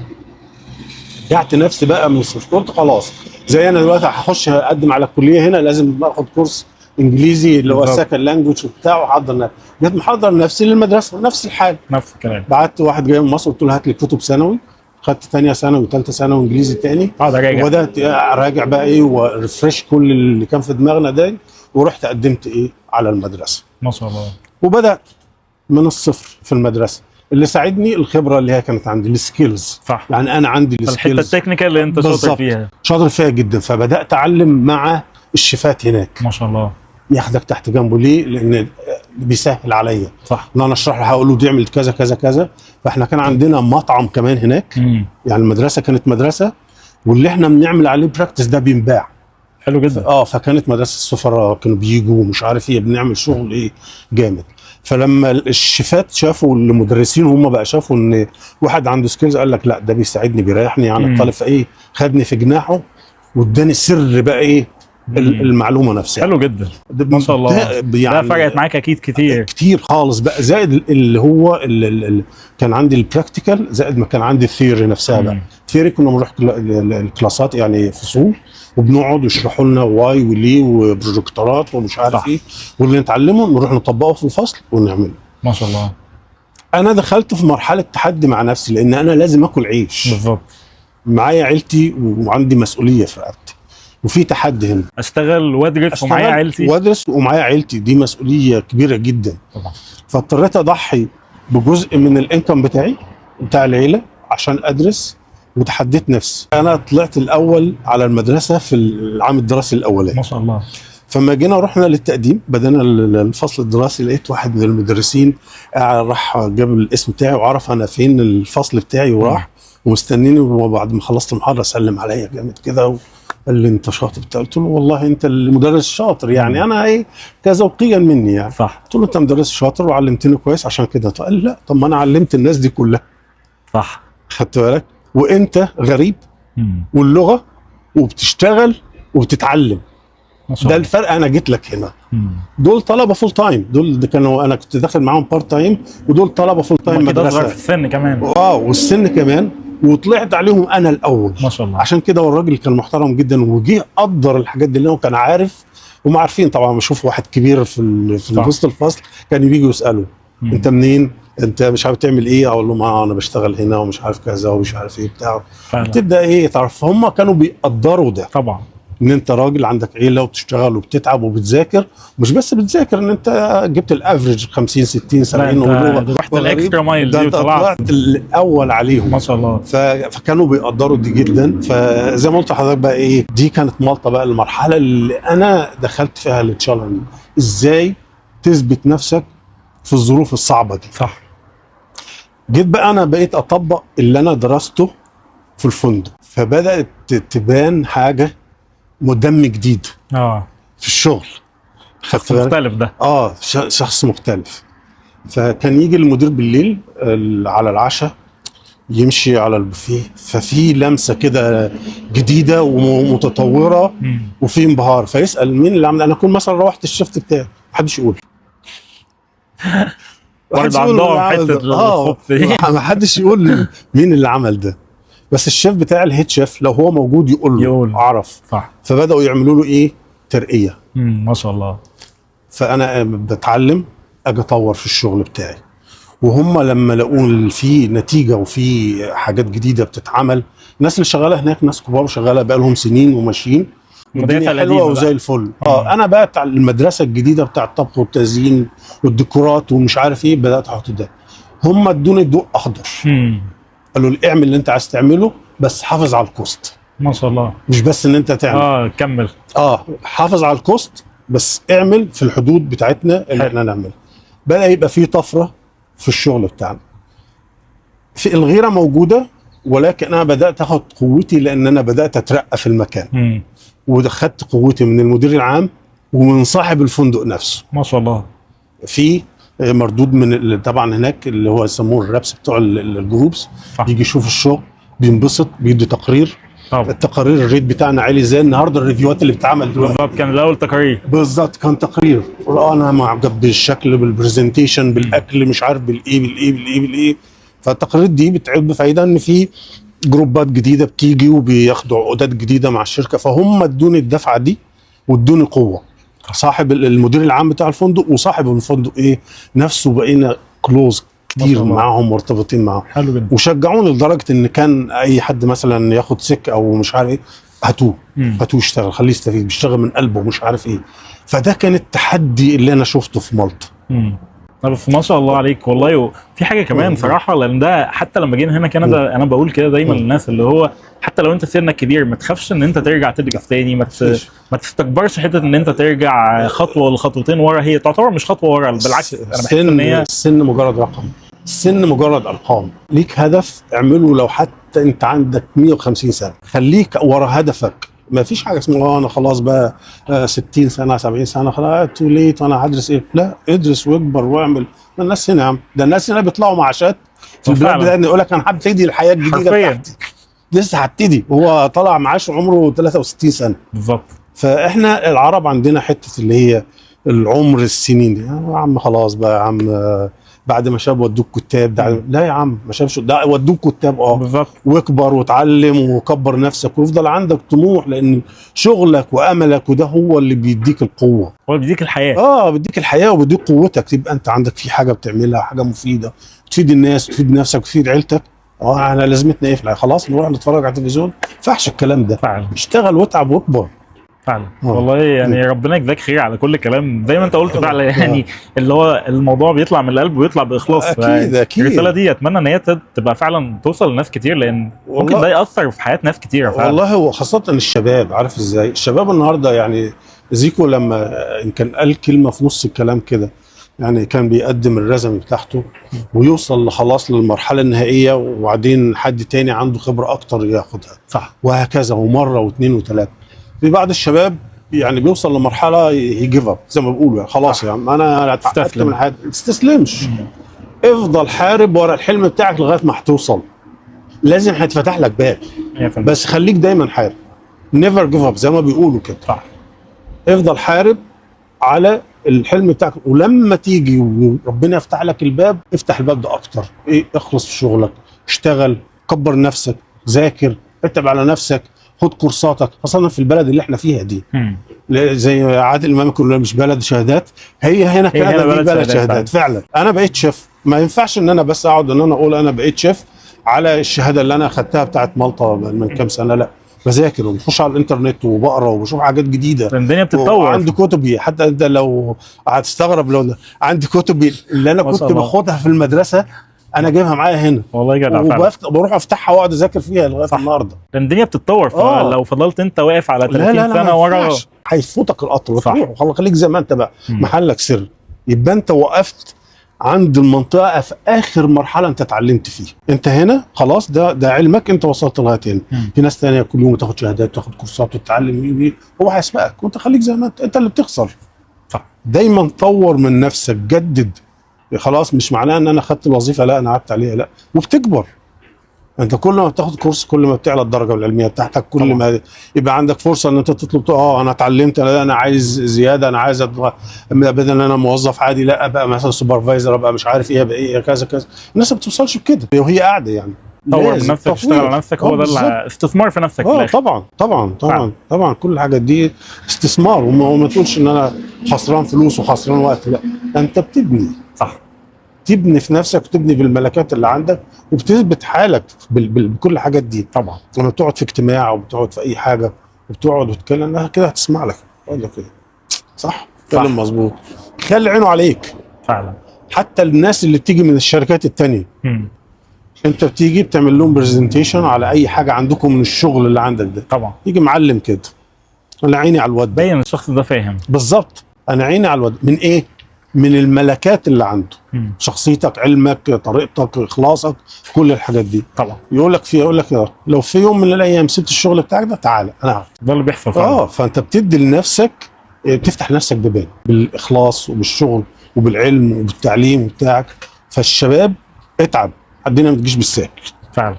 رجعت نفسي بقى من الصفر، قلت خلاص زي انا دلوقتي هخش اقدم على الكليه هنا لازم اخد كورس انجليزي اللي هو السكند لانجوج وبتاع، وحضر نفسي. جيت محضر نفسي للمدرسه نفس الحال، نفس الكلام. بعت واحد جاي من مصر قلت له هات لي كتب ثانوي، خدت ثانيه ثانوي وثالثه ثانوي انجليزي تاني. وبدات اراجع بقى ايه وريفرش كل اللي كان في دماغنا ده، ورحت قدمت ايه على المدرسه. ما شاء الله. وبدات من الصفر في المدرسه. اللي ساعدني الخبره اللي هي كانت عندي، السكيلز. صح. يعني انا عندي الحته التكنيكال اللي انت شاطر فيها. شاطر فيها جدا. فبدات اتعلم مع الشيفات هناك. ما شاء الله. ياخدك تحت جنبه ليه؟ لان بيسهل عليا. صح. ان انا اشرح له هقول له دي اعمل كذا كذا كذا. فاحنا كان عندنا مطعم كمان هناك. يعني المدرسه كانت مدرسه، واللي احنا بنعمل عليه براكتس ده بينباع. حلو جدا. فكانت مدرسه السفراء كانوا بيجوا ومش عارف ايه، بنعمل شغل ايه جامد. فلما الشيفات شافوا المدرسين هم بقى شافوا ان واحد عنده سكيلز، قال لك لا ده بيساعدني بيريحني عن الطالب، فايه خدني في جناحه واداني السر بقى ايه المعلومه نفسها. حلو جدا ما شاء الله. يعني ده فرقت معاك اكيد كتير خالص بقى، زائد اللي هو اللي كان عندي البراكتيكال، زائد ما كان عندي الثيوري نفسها. بقى الثيوري كنا بنروح الكلاسات يعني فصول وبنقعد يشرحوا لنا واي وليه وبروجكتورات ومش عارف ايه، واللي نتعلمه نروح نطبقه في الفصل ونعمله. ما شاء الله. انا دخلت في مرحله تحدي مع نفسي، لان انا لازم اكل عيش بالظبط، معايا عيلتي وعندي مسؤوليه في رقبتي، وفي تحدي هنا. اشتغل وادرس ومعايا عيلتي. وادرس ومعايا عيلتي، دي مسؤوليه كبيره جدا طبعا. فاضطريت اضحي بجزء من الانكم بتاعي بتاع العيله عشان ادرس، وتحديت نفسي. انا طلعت الاول على المدرسه في العام الدراسي الاولاني. ما شاء الله. فما جينا رحنا للتقديم، بدأنا الفصل الدراسي، لقيت واحد من المدرسين راح جاب الاسم بتاعي وعرف انا فين الفصل بتاعي، وراح ومستنيني، وبعد ما خلصت المحاضره سلم عليا جامد كده وقال لي انت شاطر بتاع. قلت له والله انت المدرس شاطر، يعني انا ايه كذوقيا مني يعني. صح. قلت له انت مدرس شاطر وعلمتني كويس عشان كده. قال لي لا، طب ما انا علمت الناس دي كلها. صح. خدت بالك؟ وانت غريب واللغه وبتشتغل وبتتعلم. ده الفرق. انا جيت لك هنا. دول طلبه فول تايم، دول كانوا انا كنت داخل معاهم بارت تايم، ودول طلبه فول تايم مدرسه في السن كمان. والسن كمان، وطلعت عليهم انا الاول. ما شاء الله. عشان كده والراجل كان محترم جدا، وجي قدر الحاجات دي، لانه كان عارف وما عارفين طبعا. بشوف واحد كبير في وسط الفصل كان بيجي يساله انت منين، انت مش عارف تعمل ايه، اقول له ما انا بشتغل هنا ومش عارف كذا ومش عارف ايه بتاع. تبدا ايه تعرف. هم كانوا بيقدروا ده طبعا، ان انت راجل عندك عيله وبتشتغل وبتتعب وبتذاكر، مش بس بتذاكر، ان انت جبت الافريج 50 60 70 واللغه رحت الاكسترا مايل دي وطلعت الاول عليهم. ما شاء الله. فكانوا بيقدروا دي جدا. فزي ما قلت لحضرتك بقى ايه، دي كانت مالطه بقى المرحله اللي انا دخلت فيها التشالنج، ازاي تثبت نفسك في الظروف الصعبه دي. صح. جيت بقى انا بقيت اطبق اللي انا درسته في الفندق، فبدات تبان حاجه دم جديد في الشغل. شخص مختلف ده. شخص مختلف. فكان يجي المدير بالليل على العشاء، يمشي على البوفيه، ففي لمسه كده جديده ومتطوره وفي انبهار، فيسال مين اللي عمل. انا اكون مثلا روحت الشفت بتاعي محدش يقول. برضه عندهم حته ما حدش يقول مين اللي عمل ده، بس الشيف بتاع الهيد شيف لو هو موجود يقول اعرف. صح. فبداوا يعملوا له ايه ترقيه. ما شاء الله. فانا بتعلم اجي اطور في الشغل بتاعي، وهم لما لقوا في نتيجه وفي حاجات جديده بتتعمل. الناس اللي شغاله هناك ناس كبار شغاله بقى لهم سنين وماشيين، والدنيا حلوه وزي الفل. انا بقى المدرسه الجديده بتاع الطبخ والتزيين والديكورات ومش عارف ايه، بدات احط ده. هم ادوني ضوء اخضر. قالوا لي اعمل اللي انت عايز تعمله، بس حافظ على الكوست. ما شاء الله. مش بس ان انت تعمل كمل. حافظ على الكوست، بس اعمل في الحدود بتاعتنا اللي احنا نعملها. بدا يبقى في طفره في الشغل بتاعنا. في الغيره موجوده، ولكن انا بدات اخد قوتي لان انا بدات اترقى في المكان. ودخلت قوتي من المدير العام ومن صاحب الفندق نفسه. ما شاء الله. في مردود من طبعا هناك اللي هو يسموه الرابس بتوع الجروبس، يجي يشوف الشغل بينبسط، بيدي تقرير. طبعا. التقارير الريت بتاعنا عالي زي النهارده الريفيوات اللي بتتعمل دلوقتي. بالظبط، كان الاول تقارير. بالظبط، كان تقرير. انا معجب بالشكل، بالبرزنتيشن، بالاكل، مش عارف بالايه. فالتقارير دي بتعود بفايده ان في جروبات جديده بتيجي وبياخدوا عقودات جديده مع الشركه. فهم ادوني الدفعه دي وادوني قوه. صاحب المدير العام بتاع الفندق وصاحب الفندق نفسه بقينا كلوز كتير معاهم، مرتبطين معاهم. حلو جدا. وشجعوني لدرجه ان كان اي حد مثلا ياخد سك او مش عارف ايه، هاتوه يشتغل، خليه يستفيد، بيشتغل من قلبه مش عارف ايه. فده كان التحدي اللي انا شفته في مالطا. بس ما شاء الله عليك والله. وفي حاجه كمان صراحه، لان ده حتى لما جينا هنا كندا انا بقول كده دايما للناس، اللي هو حتى لو انت سنك كبير ما تخافش ان انت ترجع تدرس تاني. ما تستكبرش حته ان انت ترجع خطوه ولا خطوتين ورا. هي تعتبر مش خطوه ورا، بالعكس انا بحس ان هي السن مجرد رقم. السن مجرد ارقام. ليك هدف اعمله، لو حتى انت عندك 150 سنه خليك ورا هدفك ما فيش حاجه اسمها انا خلاص بقى 60 سنه 70 سنه خلاص تو ليت وانا هدرس ايه. لا، ادرس واكبر واعمل. ده الناس هنا يا عم، ده الناس هنا بيطلعوا معاشات في البلاد فعلا. بتاعتنا يقول لك انا هبتدي الحياه الجديده حرفيا. بتاعتي، لسه هبتدي، وهو طلع معاش عمره 63 سنه. بالظبط. فاحنا العرب عندنا حته اللي هي العمر السنين دي. يا عم خلاص بقى يا عم، بعد ما شاب ودوك كتاب ده. لا يا عم، ما شابش ده، ودوك كتاب بالظبط. واكبر وتعلم وكبر نفسك ويفضل عندك طموح، لان شغلك واملك وده هو اللي بيديك القوه. هو بيديك الحياه. بيديك الحياه وبيديك قوتك، تبقى انت عندك في حاجه بتعملها، حاجه مفيده تفيد الناس وتفيد نفسك وتفيد عيلتك. انا لازمتنا ايه في الحياة؟ خلاص نروح نتفرج على التلفزيون؟ ما ينفعش الكلام ده. فعلا. اشتغل واتعب واكبر. فعلا والله يعني ربنا يجزاك خير على كل كلام زي ما انت قلت فعلا يعني اللي هو الموضوع بيطلع من القلب ويطلع باخلاص. اكيد. الرساله دي اتمنى ان هي تبقى فعلا توصل لناس كتير، لان ممكن ده ياثر في حياه ناس كتيره فعلا. والله هو خاصه الشباب، عارف ازاي الشباب النهارده يعني زيكو لما ان كان قال كلمه في نص الكلام كده، يعني كان بيقدم الرزم بتاعته ويوصل خلاص للمرحله النهائيه، وبعدين حد تاني عنده خبره اكتر ياخدها. صح. وهكذا، ومره واثنين وثلاثه. في بعض الشباب يعني بيوصل لمرحله يجيف اب زي ما بيقولوا، يعني خلاص يا عم انا اتعقدت من حاجه. ما تستسلمش، افضل حارب ورا الحلم بتاعك لغايه ما هتوصل. لازم هيتفتح لك باب، بس خليك دايما حارب. نيفر جيف اب زي ما بيقولوا كده. صح. افضل حارب على الحلم بتاعك، ولما تيجي وربنا يفتح لك الباب افتح الباب ده اكتر. اخلص في شغلك، اشتغل، كبر نفسك، ذاكر، اتعب على نفسك، خد كورساتك، خاصه في البلد اللي احنا فيها دي. زي عادل امام كنا مش بلد شهادات، هي هنا كندا دي بلد شهادات فعلا. انا بقيت شيف، ما ينفعش ان انا بس اقعد ان انا اقول انا بقيت شيف على الشهاده اللي انا اخدتها بتاعت مالطا من كام سنه. لا، بذاكر وبخش على الانترنت وبقرا وبشوف حاجات جديده. الدنيا بتتطور. عندي كتبي، حتى انت لو هتستغرب لو عندي كتبي اللي انا كنت باخدها في المدرسه انا جايبها معايا هنا. والله جدع فعلا. وبروح افتحها واقعد اذاكر فيها لغايه النهارده. لان الدنيا بتتطور، فلو فضلت انت واقف على 30 سنه ورا هيفوتك القطر وتروح. خليك زي ما انت بقى محلك سر. يبقى انت وقفت عند المنطقه في اخر مرحله انت اتعلمت فيها. انت هنا خلاص، ده علمك، انت وصلت لغايه هنا. في ناس ثانيه كل يوم تاخد شهادات وتاخد كورسات وتتعلم، هو هيسبقك وانت خليك زي ما انت اللي بتخسر. صح. دايما طور من نفسك، جدد. خلاص مش معناه ان انا خدت الوظيفه لا انا قعدت عليها، لا، وبتكبر. انت كل ما بتاخد كورس كل ما بتعلى الدرجه العلميه بتاعتك، كل طبعا. ما يبقى عندك فرصه ان انت تطلب انا اتعلمت، انا عايز زياده، انا عايز بدل ان انا موظف عادي لا ابقى مثلا سوبرفايزر، ابقى مش عارف ايه، ابقى ايه كذا كذا. الناس ما بتوصلش بكده وهي قاعده يعني. طور من نفسك، تشتغل على نفسك، هو ده استثمار في نفسك في الاخر. طبعا كل الحاجات دي استثمار. وما تقولش ان انا خسران فلوس وخسران وقت، لا، انت بتبني. صح. تبني في نفسك وتبني بالملكات اللي عندك وبتثبت حالك بكل الحاجات دي. طبعا لما بتقعد في اجتماع او بتقعد في اي حاجه وبتقعد وتتكلم كده هتسمع لك، اقول لك ايه صح، كلام مظبوط، خلي عينه عليك فعلا. حتى الناس اللي بتيجي من الشركات التانية انت بتيجي بتعمل لهم برزنتيشن على اي حاجه عندكم من الشغل اللي عندك ده. طبعا يجي معلم كده، انا عيني على الواد، باين الشخص ده فاهم بالظبط. انا عيني على الواد من ايه؟ من الملكات اللي عنده. شخصيتك، علمك، طريقتك، اخلاصك، كل الحاجات دي. طبعا يقول لك لو في يوم من الايام سبت الشغل بتاعك ده تعالى انا هاخدك. ده اللي بيحصل فعلا. فانت بتدي لنفسك، بتفتح لنفسك بيبان بالاخلاص وبالشغل وبالعلم وبالتعليم بتاعك. فالشباب اتعب، الدنيا ما تجيش بالسهل فعلا.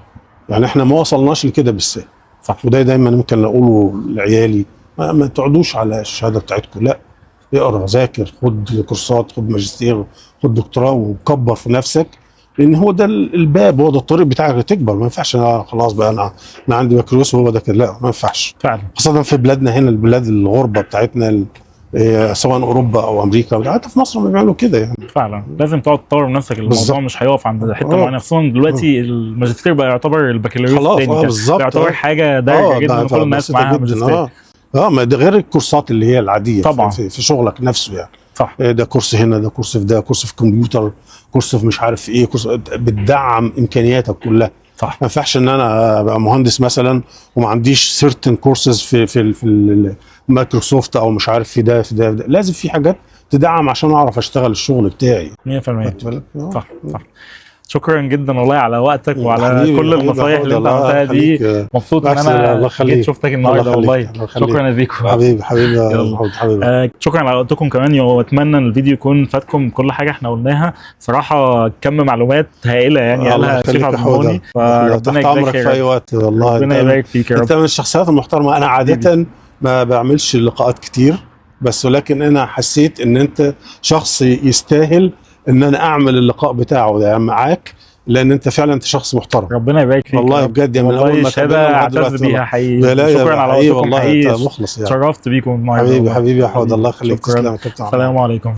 يعني احنا ما وصلناش لكده بالسهل. صح. وده دايما ممكن اقوله لعيالي، ما تقعدوش على الشهاده بتاعتكم، لا، اقرا، ذاكر، خد كورسات، خد ماجستير، خد دكتوراه، وكبر في نفسك، لان هو ده الباب، هو ده الطريق بتاعك تكبر. ما ينفعش خلاص بقى انا عندي بكالوريوس وهو ده كده، لا، ما ينفعش فعلا. خاصه في بلادنا هنا، البلاد الغربه بتاعتنا، سواء اوروبا او امريكا، حتى في مصر ما بيعملوا كده يعني. فعلا لازم تقعد تطور من نفسك، الموضوع بالزبط. مش هيقف عند حته معينه، خصوصا دلوقتي الماجستير بقى يعتبر البكالوريوس تاني، بالظبط، يعتبر حاجه دارجه جدا، كل الناس معاها ماجستير. ما ده غير الكورسات اللي هي العاديه طبعا في شغلك نفسه يعني. صح. ده كورس هنا، ده كورس في ده، كورس في كمبيوتر، كورس في مش عارف ايه، كورس بتدعم امكانياتك كلها. صح. ما ينفعش ان انا ابقى مهندس مثلا وما عنديش سيرتن كورسز في المايكروسوفت او مش عارف في ده. لازم في حاجات تدعم عشان اعرف اشتغل الشغل بتاعي 100%. صح. شكرا جدا والله على وقتك وعلى حبيبي، كل حبيبي النصايح اللي انت الله عملتها دي. يخليك. مبسوط ان بالعكس، الله انا يخليك. جيت شفتك النهارده الله والله. يخليك. الله يخليك. شكرا يا فيكو. حبيبي يا يلا. محمود حبيبي. شكرا على وقتكم كمان، واتمنى ان الفيديو يكون فاتكم كل حاجه احنا قلناها. صراحه كم معلومات هائله يعني الله قالها يخليك الشيخ يا عبد حودة. المغني، تحت فربنا امرك يبارك في اي وقت والله. ربنا يبارك فيك يا انت رب. من الشخصيات المحترمه. انا عاده ما بعملش لقاءات كتير، بس ولكن انا حسيت ان انت شخص يستاهل ان انا اعمل اللقاء بتاعه ده معاك، لان انت فعلا انت شخص محترم. ربنا يبارك فيك والله يا رب. بجد، من والله اول ما الشهاده اتقابلنا لغايه اعتز دلوقتي بيها والله. حقيقي. لا شكرا على وقتكم والله حقيقي. انت مخلص يعني. شرفت بيكم النهارده حبيبي والله. حبيبي يا حود، الله يخليك. شكرا. تسلم يا كابتن. السلام عليكم.